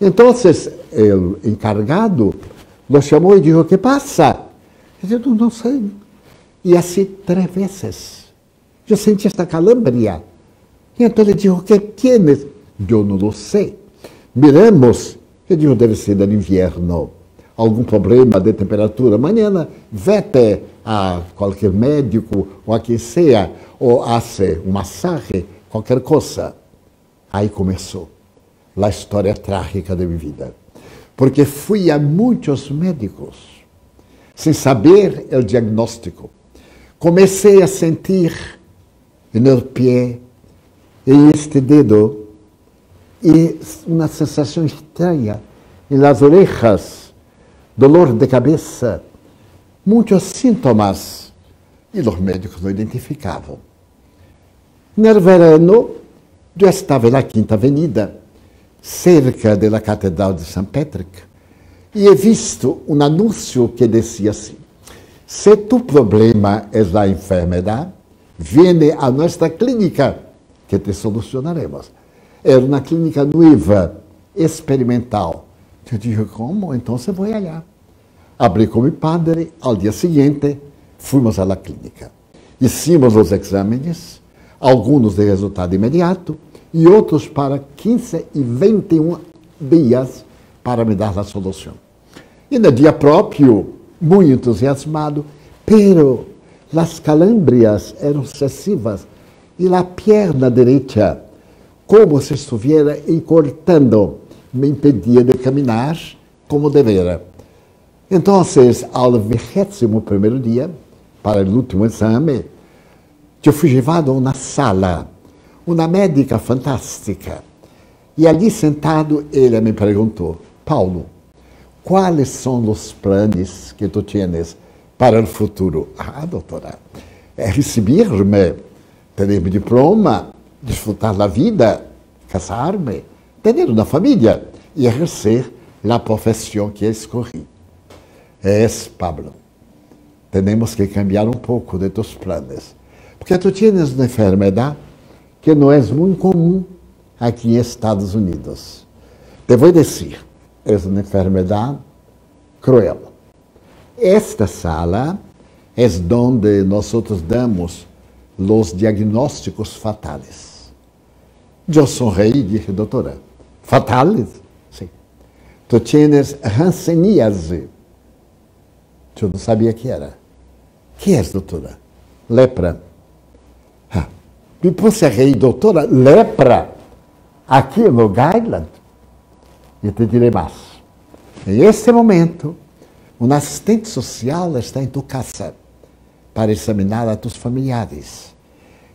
Então, o encarregado lo chamou e disse, o que passa? Eu disse, não sei. E assim 3 vezes. Eu senti esta calambria. E então ele disse, o que tienes? Eu não lo sei. Miramos. Eu disse, deve ser do inverno. Algum problema de temperatura. Amanhã, vete a qualquer médico, ou a quem seja, ou hace um massagem, qualquer coisa. Aí começou a história trágica de minha vida. Porque fui a muitos médicos, sem saber o diagnóstico. Comecei a sentir no pé, em este dedo, e uma sensação estranha nas orejas, dolor de cabeça, muitos sintomas, e os médicos não identificavam. No verano, eu estava na Quinta Avenida, cerca da Catedral de St. Patrick, e he visto um anúncio que dizia assim, se tu problema é a enfermidade, viene a nossa clínica, que te solucionaremos. Era uma clínica nova, experimental. Eu disse, como? Então você vai allá. Hablé con mi padre, al día siguiente fuimos a la clínica. Hicimos os exames, alguns de resultado imediato e outros para 15 e 21 dias para me dar a solução. E no dia próprio, muito entusiasmado, pero as calâmbrias eram excessivas e a perna direita, como se estivesse encortando, me impedia de caminhar como devera. Então, ao 21º dia, para o último exame, eu fui levado a uma sala, uma médica fantástica. E ali sentado, ele me perguntou: Paulo, quais são os planos que tu tienes para o futuro? Ah, doutora, receber-me, ter meu diploma, desfrutar da vida, casar-me, ter uma família e exercer a profissão que escolhi. Pablo, temos que cambiar um pouco de tus planos, porque tu tienes uma enfermidade que não é muito comum aqui em Estados Unidos. Te vou dizer, é uma enfermidade cruel. Esta sala é onde nós damos os diagnósticos fatais. Eu sonreí e disse: doutora, fatales? Sim. Tu tienes hanseníase. Eu não sabia que era. Que é, doutora? Lepra. Me puse a rir, doutora, lepra? Aqui no Gailand? E te direi mais. Em este momento, um assistente social está em tua casa para examinar a tus familiares.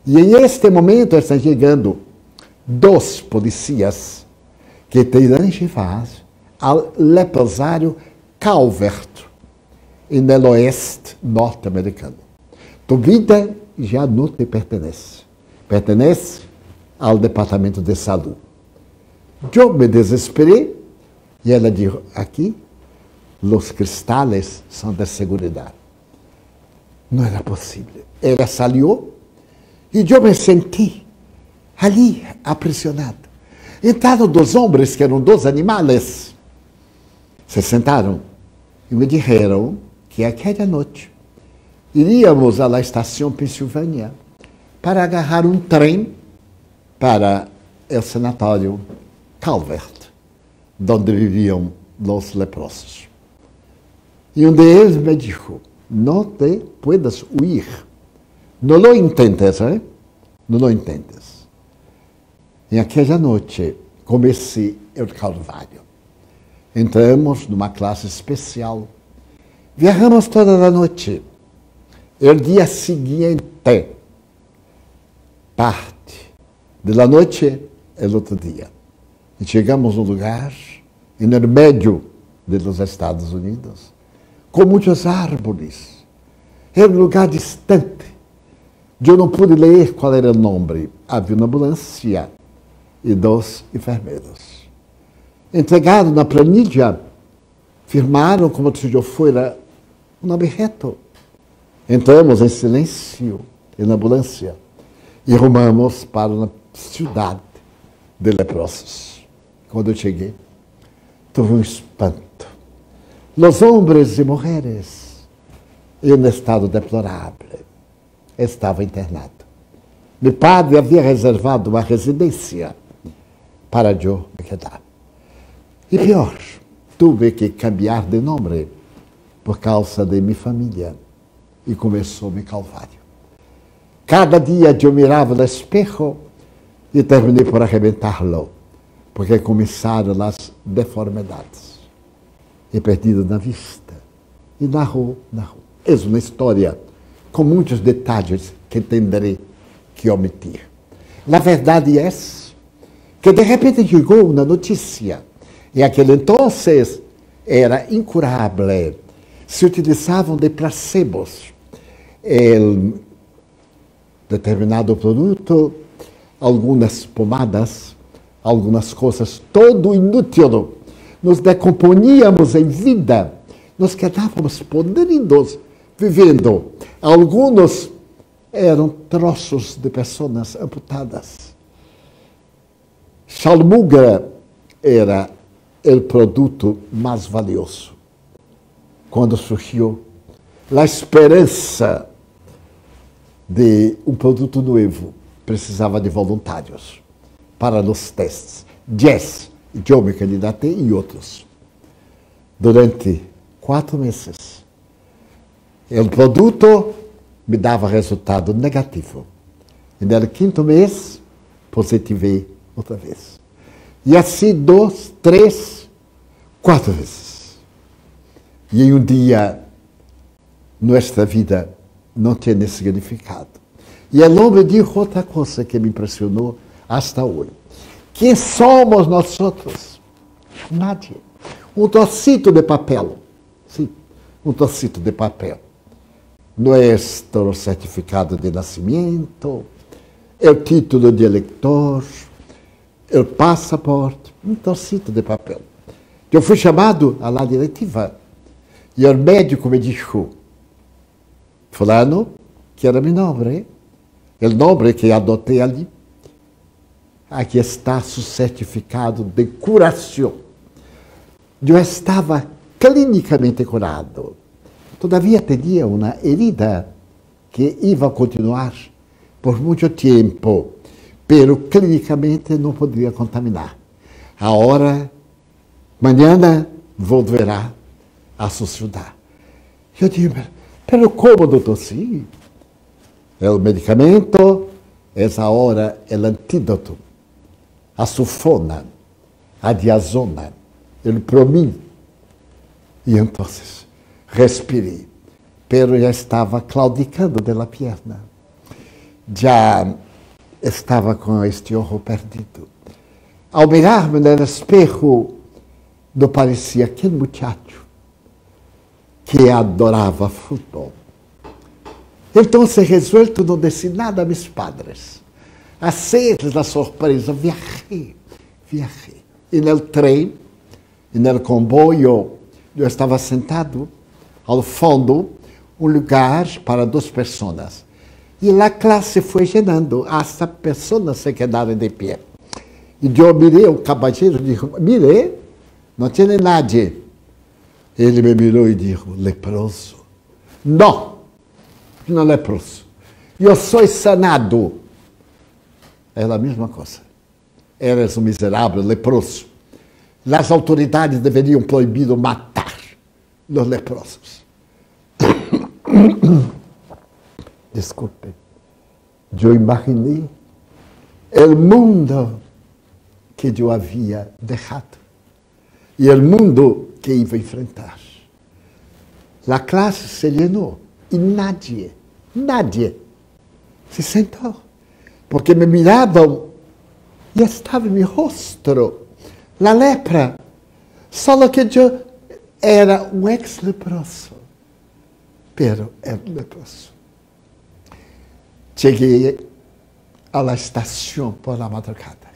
E em este momento estão chegando 2 policias que te irão levar ao leprosário Calvert, no oeste norte-americano. Tu vida já não te pertence. Pertence ao departamento de saúde. Eu me desesperei e ela disse: aqui, os cristales são de segurança. Não era possível. Ela saiu e eu me senti ali, aprisionado. Entraram 2 homens, que eram 2 animais. Se sentaram e me disseram que aquela noite iríamos à estação Pensilvânia para agarrar um trem para o sanatório Calvert, onde viviam os leprosos. E um deles me disse: não te puedes huir, não lo intentes, não lo intentes. E aquela noite comecei o Calvário. Entramos numa classe especial, viajamos toda a noite. O dia seguinte, parte da noite, é outro dia. E chegamos num lugar, no meio dos Estados Unidos, com muitas árvores. Era um lugar distante. Eu não pude ler qual era o nome. Havia uma ambulância e 2 enfermeiros. Entregaram na planilha, firmaram como se eu fosse um nome reto. Entramos em silêncio na ambulância e rumamos para uma cidade de leprosos. Quando eu cheguei, tive um espanto. Os homens e mulheres, em um estado deplorável, estavam internados. Meu padre havia reservado uma residência para eu me quedar. E pior, tive que cambiar de nome por causa de minha família. E começou meu calvário. Cada dia eu mirava no espejo e terminei por arrebentá-lo, porque começaram as deformidades. E perdido na vista. E na rua. É uma história com muitos detalhes que tenderei que omitir. A verdade é que de repente chegou uma notícia. E aquele entonces era incurável. Se utilizavam de placebos. Determinado produto, algumas pomadas, algumas coisas, todo inútil. Nos decomponíamos em vida, nos quedávamos podridos, vivendo. Alguns eram troços de pessoas amputadas. Salmugra era o produto mais valioso. quando surgiu a esperança de um produto novo, precisava de voluntários para os testes. 10, eu me candidatei e outros. Durante 4 meses, o produto me dava resultado negativo. E no 5º mês, positivei outra vez. E assim 2, 3, 4 vezes. E em um dia, nossa vida não tinha significado. E o homem disse outra coisa que me impressionou até hoje. Quem somos nós outros? Nadie. Um trocito de papel. Sim, um trocito de papel. Nosso certificado de nascimento, o título de eleitor, o passaporte, um trocito de papel. Eu fui chamado à la diretiva e o médico me disse: fulano, que era meu nome, o nome que adotei ali, aqui está seu certificado de curação. Eu estava clinicamente curado. Todavia tinha uma herida que ia continuar por muito tempo, pero clinicamente não poderia contaminar. Agora, amanhã, voltará à sociedade. Eu digo, pero como, doutor? Sim. O medicamento é agora o antídoto, a sulfona, a diazona, o promin. E então, respirei, pero já estava claudicando da perna. Já estava com este olho perdido. Ao mirar-me no espejo, não parecia aquele muchacho que adorava futebol. Então, resuelto, não disse nada a meus padres. Assim, da surpresa, viajei. E no trem, e no comboio, eu estava sentado ao fundo, um lugar para 2 pessoas. E a classe foi llenando, hasta pessoas se quedaram de pé. E eu mirei o caballeiro e disse: mire, não tem nadie. Ele me mirou e disse: leproso. Não, não leproso. Eu sou sanado. É a mesma coisa. Eres um miserável leproso. As autoridades deveriam proibir matar os leprosos. Desculpe. Eu imaginei o mundo que eu havia deixado e o mundo que ia enfrentar. A classe se llenou e nadie se sentou, porque me miravam e estava em meu rosto a lepra, só que eu era um ex-leproso, pero era leproso. Cheguei à estação por la madrugada.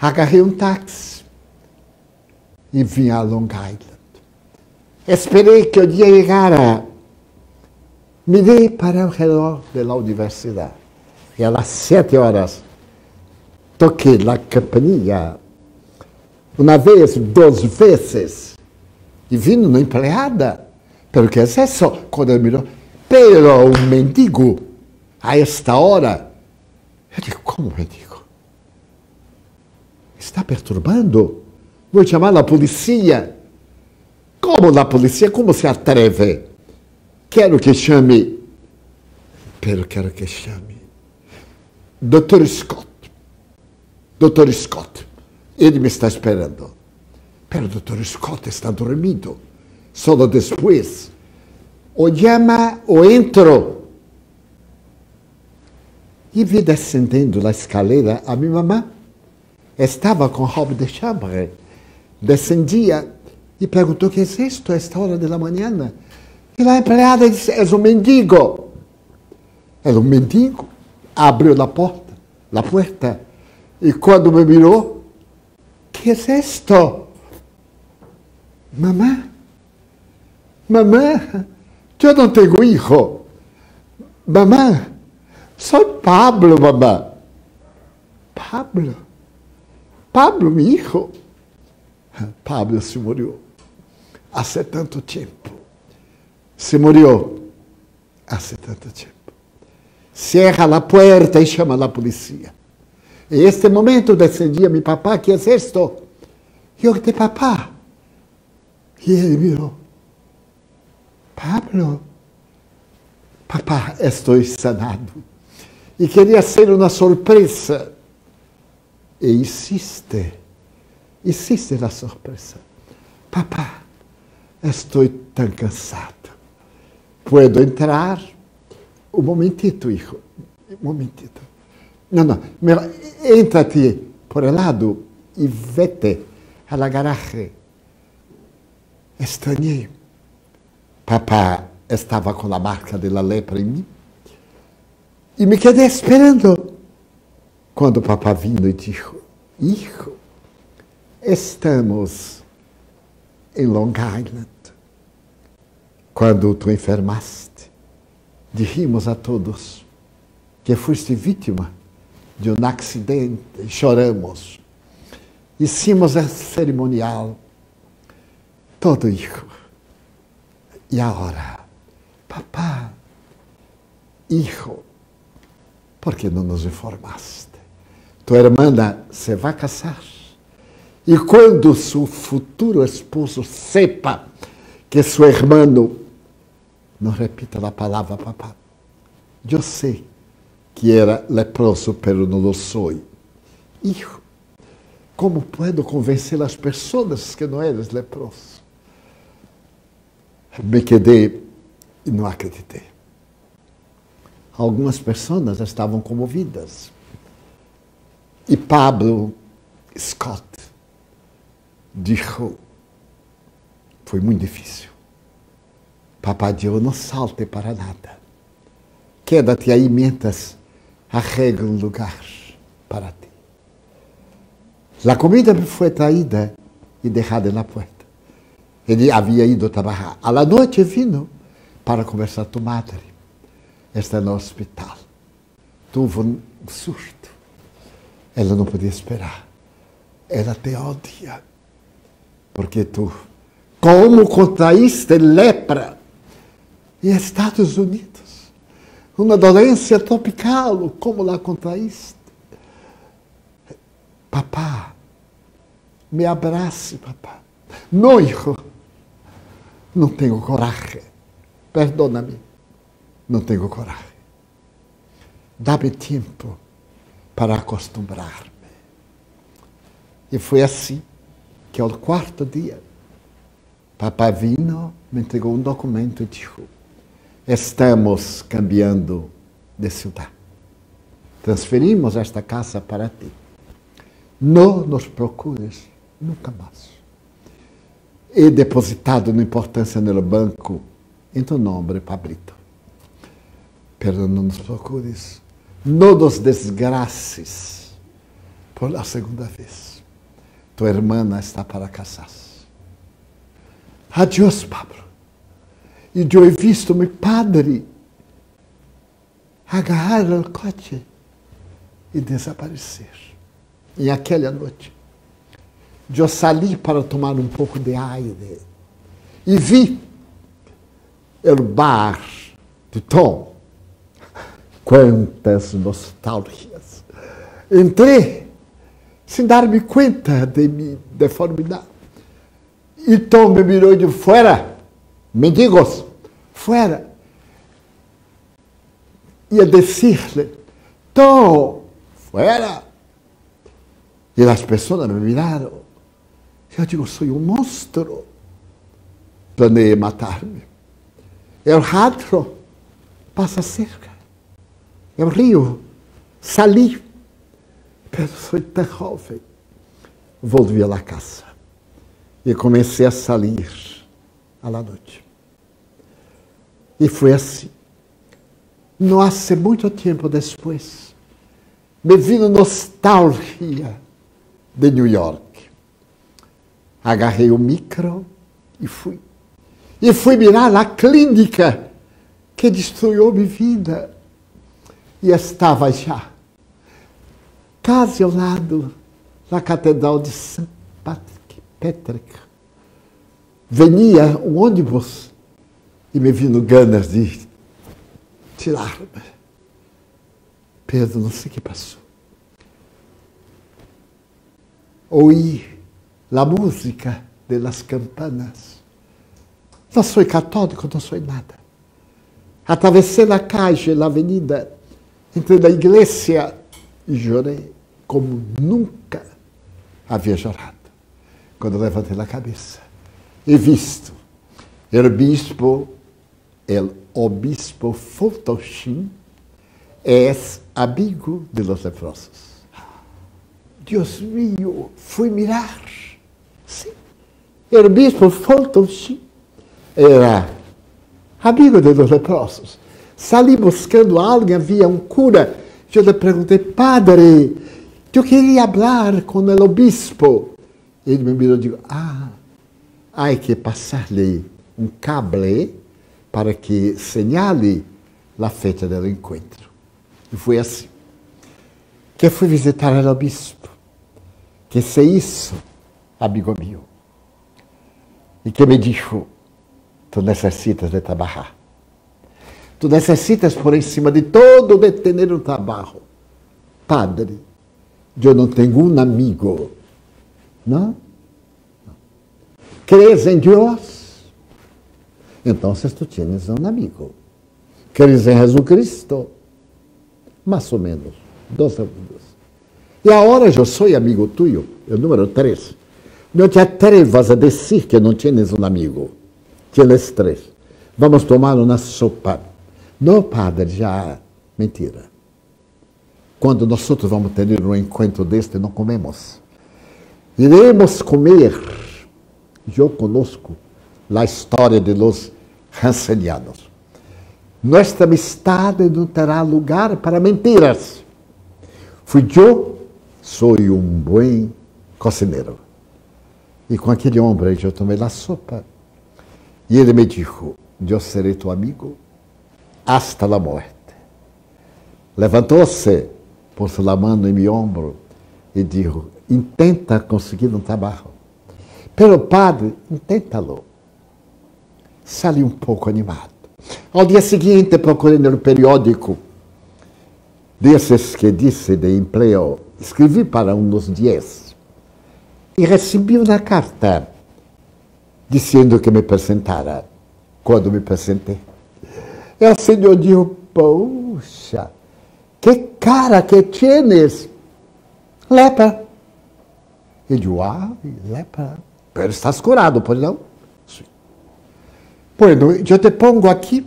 Agarrei um táxi e vim a Long Island. Esperei que eu ia chegar a... Mirei para o relógio da universidade. E às 7 horas toquei a campainha. Uma vez, 2 vezes. E vim uma empregada. Pero que é isso? Quando ele mirou. Pero um mendigo, a esta hora. Eu digo, como mendigo? Está perturbando? Vou chamar a polícia. Como a polícia? Como se atreve? Quero que chame. Pero quero que chame. Dr. Scott. Dr. Scott. Ele me está esperando. Pero Dr. Scott está dormindo. Só depois. O chama ou entro. E vi descendendo a escalera a minha mamã. Estava com roupa de chambre. Descendia e perguntou: que é isto a esta hora da manhã? E a empregada disse: é um mendigo. Era um mendigo. Abriu a porta. E quando me mirou: que é isto? Mamã, eu não tenho filho. Mamã, sou Pablo, mamã. Pablo, meu filho. Pablo se morreu. hace tanto tempo. Se murió hace tanto tiempo. Cierra la puerta y llama a la policía. En este momento descendía mi papá, ¿qué es esto? Yo grité, papá. Y él miró, Pablo, papá, estoy sanado. Y quería hacer una sorpresa. E hiciste la sorpresa. Papá, estoy tan cansado. ¿Puedo entrar? Un momentito, hijo. Un momentito. No, entrate por el lado y vete a la garaje. Extrañé. Papá estaba con la marca de la lepra en mí. Y me quedé esperando. Cuando papá vino y dijo, hijo, estamos en Long Island. Quando tu enfermaste, dijimos a todos que fuiste vítima de um acidente, choramos. Hicimos a cerimonial, todo hijo. E agora, papá, hijo, por que não nos informaste? Tu hermana se vai casar. E quando seu futuro esposo sepa que seu hermano, não repita a palavra papá, eu sei que era leproso, pero não lo soy. Hijo, como puedo convencer as pessoas que não eres leproso? Me quedei e não acreditei. Algumas pessoas estavam comovidas. E Pablo Scott dijo, foi muito difícil. Papá Deus não salte para nada. Quédate aí mientras arregla um lugar para ti. A comida me foi traída e deixada na porta. Ele havia ido trabalhar. À noite vino para conversar com tu madre. Está no hospital. Tuvo um susto. Ela não podia esperar. Ela te odia. Porque tu, como contraíste lepra em Estados Unidos, uma doença tropical, como la contraíste? Papá, me abrace, papá. Não, hijo, não tenho coragem. Perdona-me, não tenho coragem. Dá-me tempo para acostumbrar-me. E foi assim que ao quarto dia, papá vino, me entregou um documento e disse, estamos cambiando de cidade. Transferimos esta casa para ti. Não nos procures nunca mais. He depositado uma importância no banco em tu nome, Pablito. Pero não nos procures. Não nos desgraces por a segunda vez. Tu hermana está para casar-se. Adiós, Pablo. E eu he visto meu padre agarrar o coche e desaparecer. E aquela noite, eu saí para tomar um pouco de aire e vi o bar de Tom. Quantas nostalgias. Entrei sem dar-me conta de minha deformidade. E Tom me mirou de fora, mendigos, fora. E a dizer-lhe, Tom, fora. E as pessoas me miraram. Eu digo, sou um monstro. Planejei matar-me. O rato passa cerca. Eu rio, salí, mas sou tão jovem. Volvi à casa e comecei a sair à noite. E foi assim. Não há muito tempo depois, me vino nostalgia de New York. Agarrei o micro e fui. E fui mirar a clínica que destruiu minha vida. E estava já, quase ao lado da Catedral de St. Patrick. Venia um ônibus e me vindo ganas de tirar-me. Pedro, não sei o que passou. Ouí a música das campanas. Não sou católico, não sou nada. Atravessei a calle, a avenida, entre a igreja e chorei como nunca havia chorado. Quando levantei a cabeça e visto o obispo Fulton é amigo de los leprosos. Deus mío, fui mirar. Sim, o bispo Fulton era amigo de los leprosos. Salí buscando alguém, havia um cura. Eu lhe perguntei, padre, eu queria falar com o obispo. Ele me mirou e disse, há que passar-lhe um cable para que señale a fecha do encontro. E foi assim. Que fui visitar o obispo, que se hizo amigo meu, e que me disse, tu necessitas de trabalhar. Tu necessitas, por cima de todo, de ter um trabalho. Padre, eu não tenho um amigo. Não? Crees em Deus? Então, tu tienes um amigo. Crees em Jesus Cristo? Mais ou menos. 2 amigos. E agora eu sou amigo tuyo, o número 3. Não te atrevas a dizer que não tienes um amigo. Tienes 3. Vamos tomar uma sopa. Não, padre, já. Mentira. Quando nós vamos ter um encontro deste, não comemos. Iremos comer. Eu conosco a história de los Hansenianos. Nossa amistade não terá lugar para mentiras. Sou um bom cozinheiro. E com aquele homem eu tomei a sopa. E ele me disse, eu serei tu amigo hasta la muerte. Levantou-se, pôs a mão em meu ombro e disse, intenta conseguir um trabalho. Pero, padre, inténtalo. Salí um pouco animado. Ao dia seguinte, procurei no periódico desses que disse de emprego. Escrevi para um dos 10 e recebi uma carta dizendo que me apresentara. Quando me apresentei, o senhor disse, poxa, que cara que tienes. Lepra. Eu disse, lepra. Pero estás curado, pois não? Sim. Bueno, eu te pongo aqui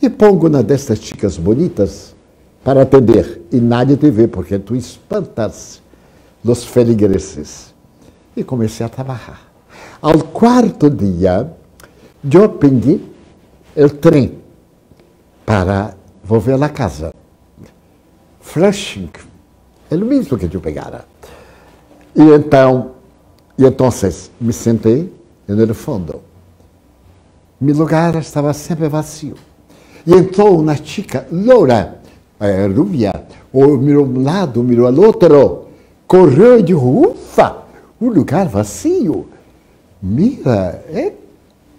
e pongo uma destas chicas bonitas para atender. E nadie te vê, porque tu espantas os feligreses. E comecei a trabalhar. Ao 4º dia, eu peguei o trem para voltar a casa. Flushing. É o mesmo que eu pegara. E então me sentei no fundo. Meu lugar estava sempre vazio. E entrou uma chica loura, rubia, mirou um lado, mirou ao outro, correu e disse, ufa, lugar vazio. Mira,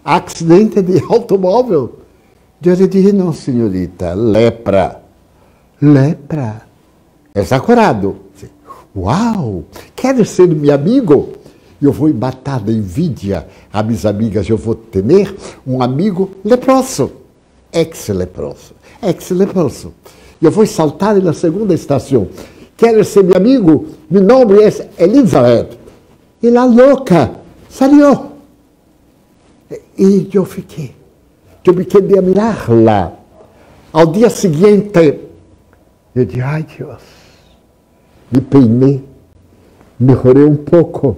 acidente de automóvel. Eu lhe disse, não, senhorita, lepra. Lepra. Está curado. Uau, quer ser meu amigo? Eu vou matar da envidia a minhas amigas. Eu vou ter um amigo leproso. Ex-leproso. Ex-leproso. Eu vou saltar na segunda estação. Quer ser meu amigo? Meu nome é Elizabeth. E a louca saiu. E eu fiquei. Eu me quedei a mirar-la. Ao dia seguinte, eu disse, ai Deus, me peinei, melhorei um pouco.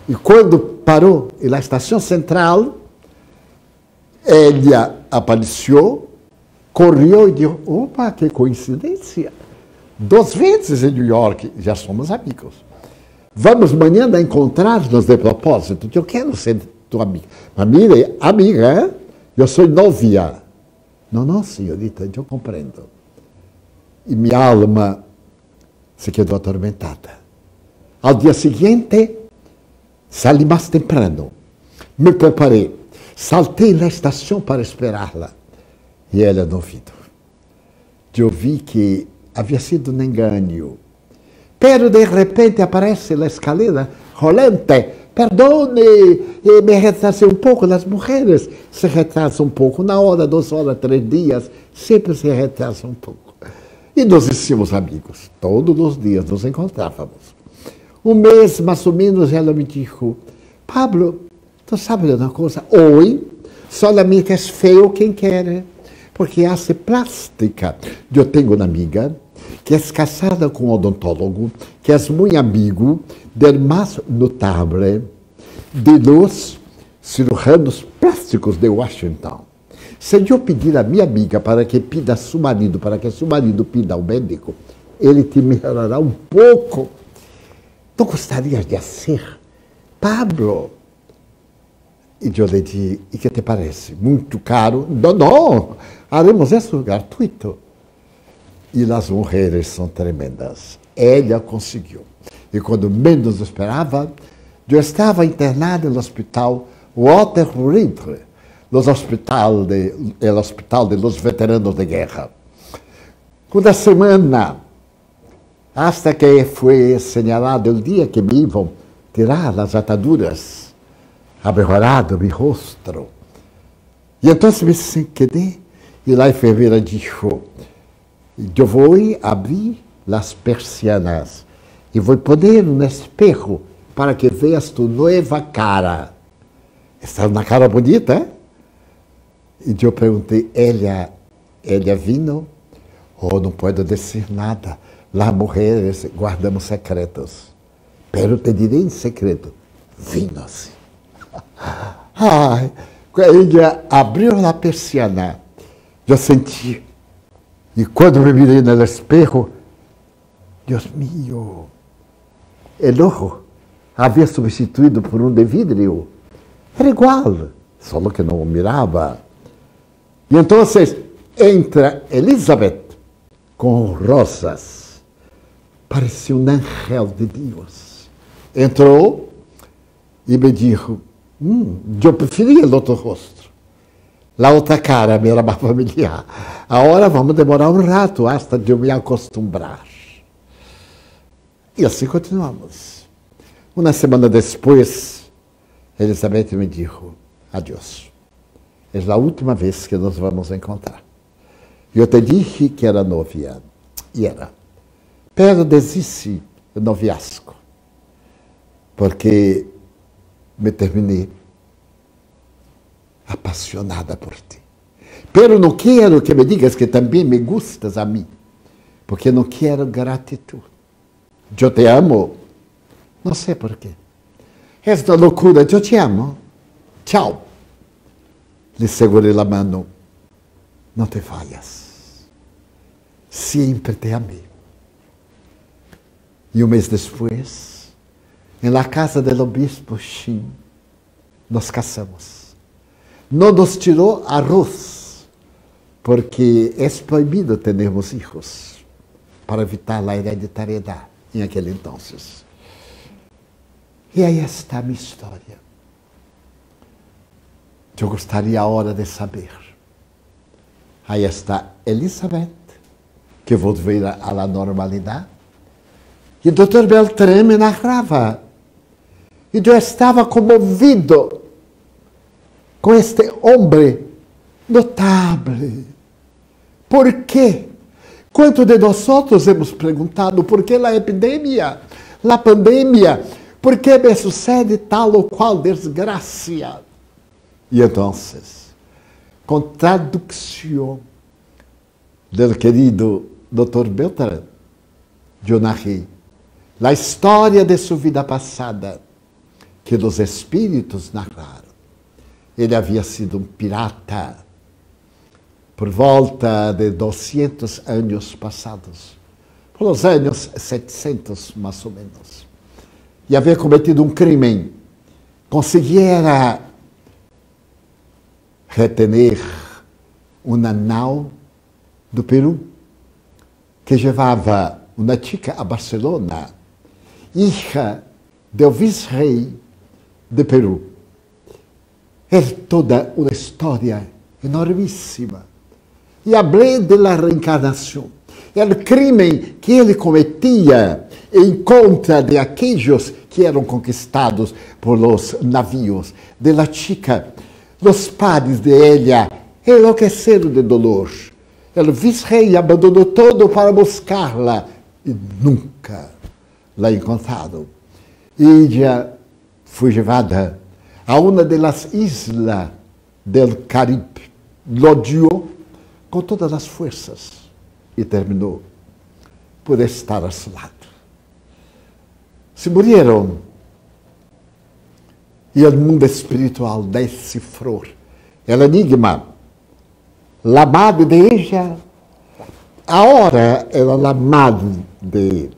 E quando parou na estação central, ela apareceu, correu e disse, opa, que coincidência. 2 vezes em New York, já somos amigos. Vamos amanhã encontrar-nos de propósito. Eu quero ser tua amiga. Amiga, hein? Eu sou novia. Não, senhorita, eu compreendo. E minha alma se quedou atormentada. Ao dia seguinte, saí mais temprano Me preparei. Saltei na estação para esperá-la. E ela não viu. Eu vi que havia sido um engano. Pero de repente aparece na escalera rolante. Perdone, me retrasei um pouco. As mulheres se retrasam um pouco. Na hora, 2 horas, 3 dias, sempre se retrasam um pouco. E nos hicimos amigos. Todos os dias nos encontrávamos. Um mês, mais ou menos, ela me disse: Pablo, tu sabes de uma coisa? Hoje, solamente é feio quem quer, porque hace plástica. Eu tenho uma amiga que é casada com um odontólogo, que é muito amigo do mais notável de los cirujanos plásticos de Washington. Se eu pedir a minha amiga para que pida a seu marido, para que seu marido pida ao médico, ele te melhorará um pouco. Tu gostarias de ser, Pablo? E eu lhe disse: e que te parece? Muito caro? Não, não, haremos isso gratuito. E as mulheres são tremendas. Ela conseguiu. E quando menos esperava, eu estava internado no hospital Walter Reed, no hospital de los veteranos de guerra. Uma semana, hasta que foi señalado o dia que me iam tirar as ataduras, abejorado meu rosto. E então me quedei, e a enfermeira disse: eu vou abrir as persianas e vou poner um espejo para que veas tu nova cara. Está uma cara bonita, hein? E eu perguntei: ela vino? Oh, não posso dizer nada. Las mulheres guardamos secretos. Pero te direi em secreto: vino-se. Ai, ela abriu a persiana. Eu senti. E quando me mirei no espejo, Deus mío, o ojo havia substituído por um de vidro. Era igual, só que não o mirava. E então entra Elizabeth com rosas. Parecia um ángel de Deus. Entrou e me disse: eu preferia o outro rosto. A outra cara me era mais familiar. Agora vamos demorar um rato hasta de eu me acostumbrar. E assim continuamos. Uma semana depois, Elizabeth me disse: adeus. É a última vez que nos vamos encontrar. Eu te disse que era novia. E era. Pero desisti do noviazgo. Porque me terminei apaixonada por ti. Pero não quero que me digas que também me gustas a mim, porque não quero gratidão. Eu te amo, não sei por quê. Esta loucura, eu te amo. Tchau. Lhe segurei a mão. Não te vayas. Sempre te amei. E um mês depois, em la casa do obispo Shin, nos casamos. Não nos tirou arroz, porque é proibido termos filhos, para evitar a hereditariedade em aquele entonces. E aí está a minha história. Eu gostaria agora de saber. Aí está Elizabeth, que voltou à normalidade, e o Dr. Beltrán me narrava. E eu estava comovido com este homem notável. Por quê? Quantos de nós hemos perguntado por que a epidemia, a pandemia, por que me sucede tal ou qual desgraça? E então, com tradução do querido Dr. Beltrán, eu narrei a história de sua vida passada, que os espíritos narraram. Ele havia sido um pirata por volta de 200 anos passados, por os anos 700, mais ou menos. E havia cometido um crime. Conseguira retener uma nau do Peru, que levava uma chica a Barcelona, hija do vice-rei de Peru. É toda uma história enormíssima. E falei da reencarnação. O crime que ele cometia em contra de aqueles que eram conquistados por los navios, de la chica. Os padres de ela enlouqueceram de dolor. O vice-rei abandonou todo para buscá-la e nunca la encontraram. Ella foi levada a uma das islas do Caribe, lo odiou com todas as forças e terminou por estar a seu lado. Se murieron e o mundo espiritual decifrou o enigma. La madre de ella ahora era la madre de él.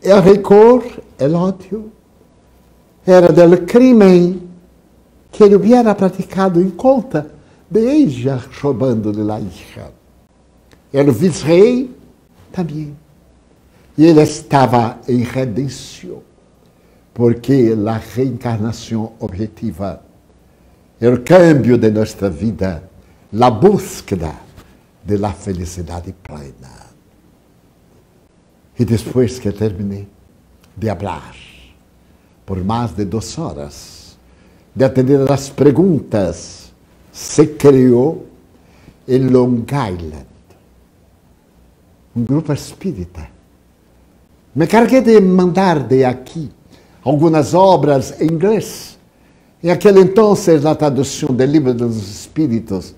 El rencor, el odio, era del crime que ele hubiera praticado em conta de ella, roubando-lhe a hija. El vice-rei também. E ele estava em redenção, porque a reencarnação objetiva, o cambio de nossa vida, a búsqueda de la felicidade plena. E depois que terminei de falar, por mais de 2 horas, de atender as perguntas, se criou em Long Island grupo espírita. Me encarguei de mandar de aqui algumas obras em inglês. Em aquele entonces, a tradução do Livro dos Espíritos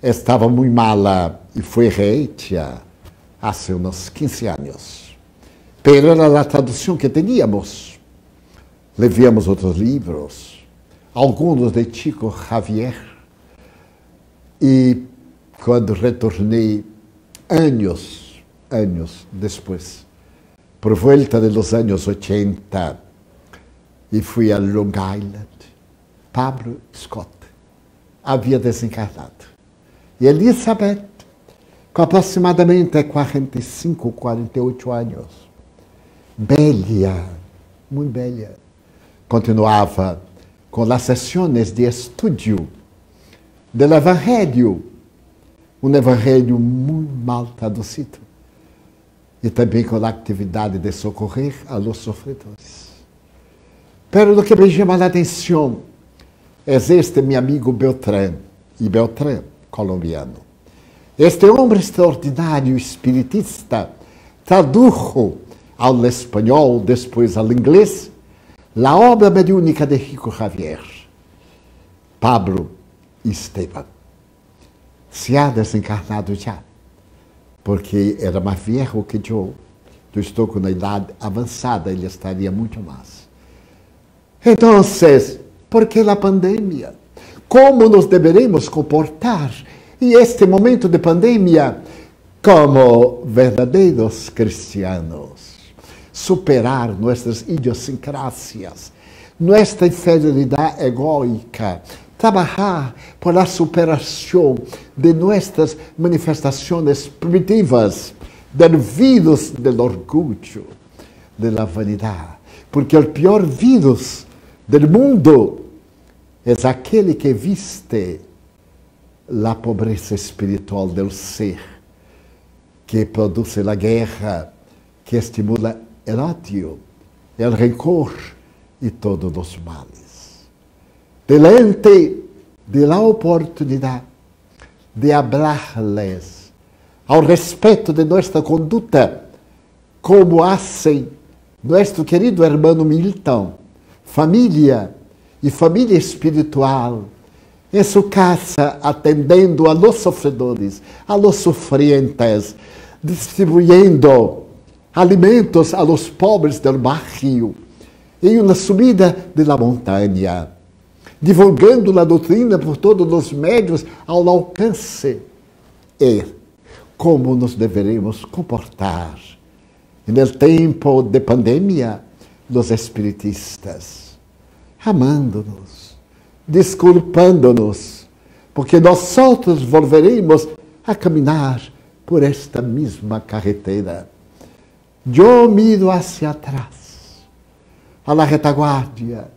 estava muito mala e foi rehecha há uns 15 anos. Pero era a tradução que tínhamos. Levíamos outros livros, alguns de Chico Xavier, e quando retornei anos depois, por volta dos anos 80, e fui a Long Island, Pablo Scott havia desencarnado. E Elizabeth, com aproximadamente 45, 48 anos, bela, muito bela, continuava com as sessões de estudo do Evangelho, um Evangelho muito mal traduzido, e também com a atividade de socorrer a los sofredores. Pero o que me chama a atenção é este meu amigo Beltrán, colombiano. Este homem extraordinário, espiritista, tradujo ao espanhol, depois ao inglês, a obra mediúnica de Chico Xavier, Pablo Esteban. Se ha desencarnado já, porque era mais velho que eu. Eu estou com a idade avançada, ele estaria muito mais. Então, por que a pandemia? Como nos deveremos comportar em este momento de pandemia como verdadeiros cristianos? Superar nossas idiosincrasias, nossa inferioridade egóica, trabalhar por a superação de nossas manifestações primitivas, do vírus do orgulho, da vanidade. Porque o pior vírus do mundo é aquele que viste a pobreza espiritual do ser, que produz a guerra, que estimula o ódio, o rancor e todos os males. Delante de la oportunidade de hablarles ao respeito de nossa conduta, como hacen nosso querido hermano Milton, família e família espiritual, em sua casa, atendendo a los sofredores, a los sofrientes, distribuyendo alimentos a los pobres del barrio, em uma subida de la montanha, divulgando a doutrina por todos os médios ao alcance. E como nos deveremos comportar no tempo de pandemia, os espiritistas, amando-nos, desculpando-nos, porque nós outros volveremos a caminhar por esta mesma carretera. Eu miro hacia atrás, a la retaguardia,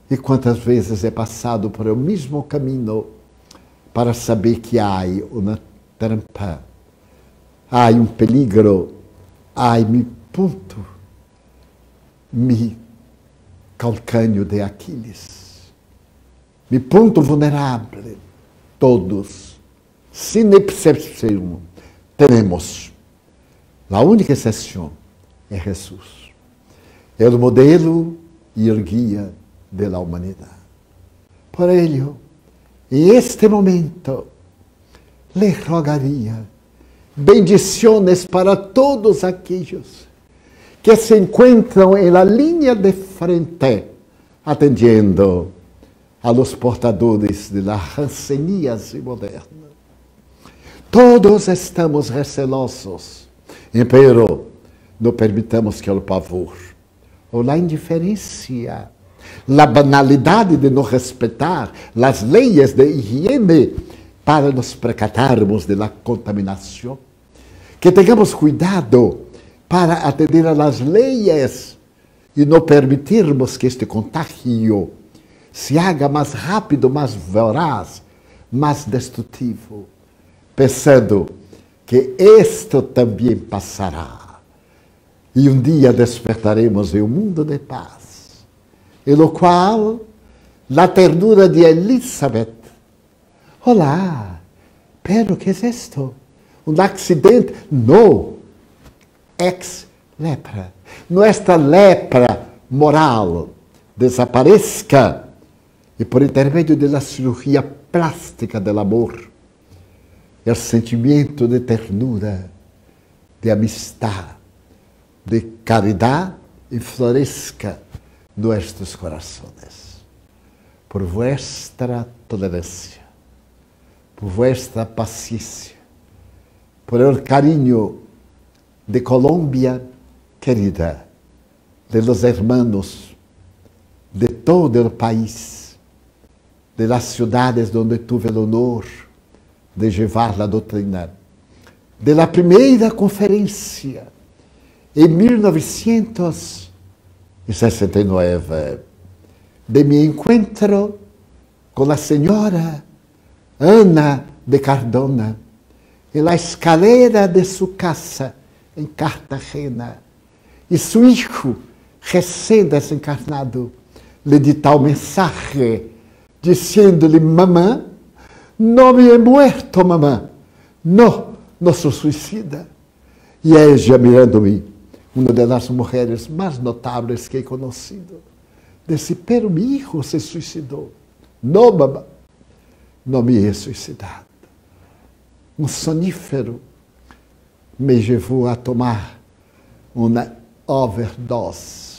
e E quantas vezes é passado por o mesmo caminho para saber que há uma trampa, há um peligro, há mi ponto, mi calcânio de Aquiles, mi ponto vulnerável. Todos, sem exceção, temos. A única exceção é Jesus. É o modelo e o guia da humanidade. Por ello, em este momento, lhe rogaria bendições para todos aqueles que se encontram na linha de frente, atendendo a los portadores de la hanseníase moderna. Todos estamos recelosos, pero não permitamos que o pavor, ou a indiferença, a banalidade de não respeitar as leis de higiene para nos precatarmos da contaminação, que tenhamos cuidado para atender às leis e não permitirmos que este contágio se haga mais rápido, mais voraz, mais destrutivo, pensando que isto também passará. E um dia despertaremos em um mundo de paz, em no qual a ternura de Elizabeth, olá, pero que é isto? Um acidente? Não, ex-lepra. Nossa lepra moral desapareça. E por intermédio da cirurgia plástica do amor, o sentimento de ternura, de amistade, de caridade, floresca nossos corações. Por vuestra tolerância, por vuestra paciência, por el carinho de Colômbia querida, de los hermanos, de todo o país, de las ciudades donde tuve el honor de llevar la doutrina, de la primeira conferência em 1969, de mi encuentro com a senhora Ana de Cardona em la escalera de sua casa em Cartagena, e seu hijo, recém-desencarnado, lhe dita mensagem dizendo-lhe: mamã, não me he muerto, mamã. Não, não sou suicida. E ela, mirando-me, uma das mulheres mais notáveis que he conhecido, disse: pero mi hijo se suicidou. Não, mamã, não me he suicidado. Um sonífero me levou a tomar uma overdose.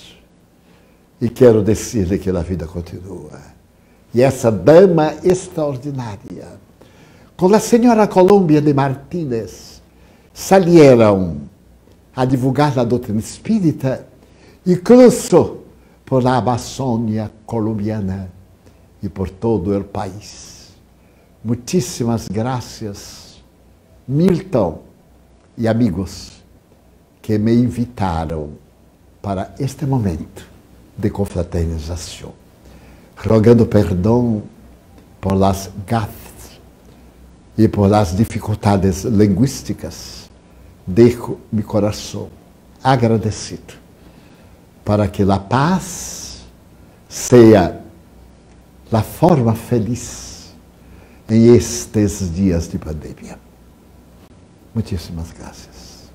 E quero dizer-lhe que a vida continua. E essa dama extraordinária, com a senhora Colômbia de Martínez, salieram a divulgar a doutrina espírita e cruzou por a Amazônia colombiana e por todo o país. Muitíssimas graças, Milton e amigos, que me invitaram para este momento de confraternização, rogando perdão por las gafes e por las dificuldades linguísticas. Dejo mi coração agradecido para que a paz seja a forma feliz em estes dias de pandemia. Muitíssimas graças.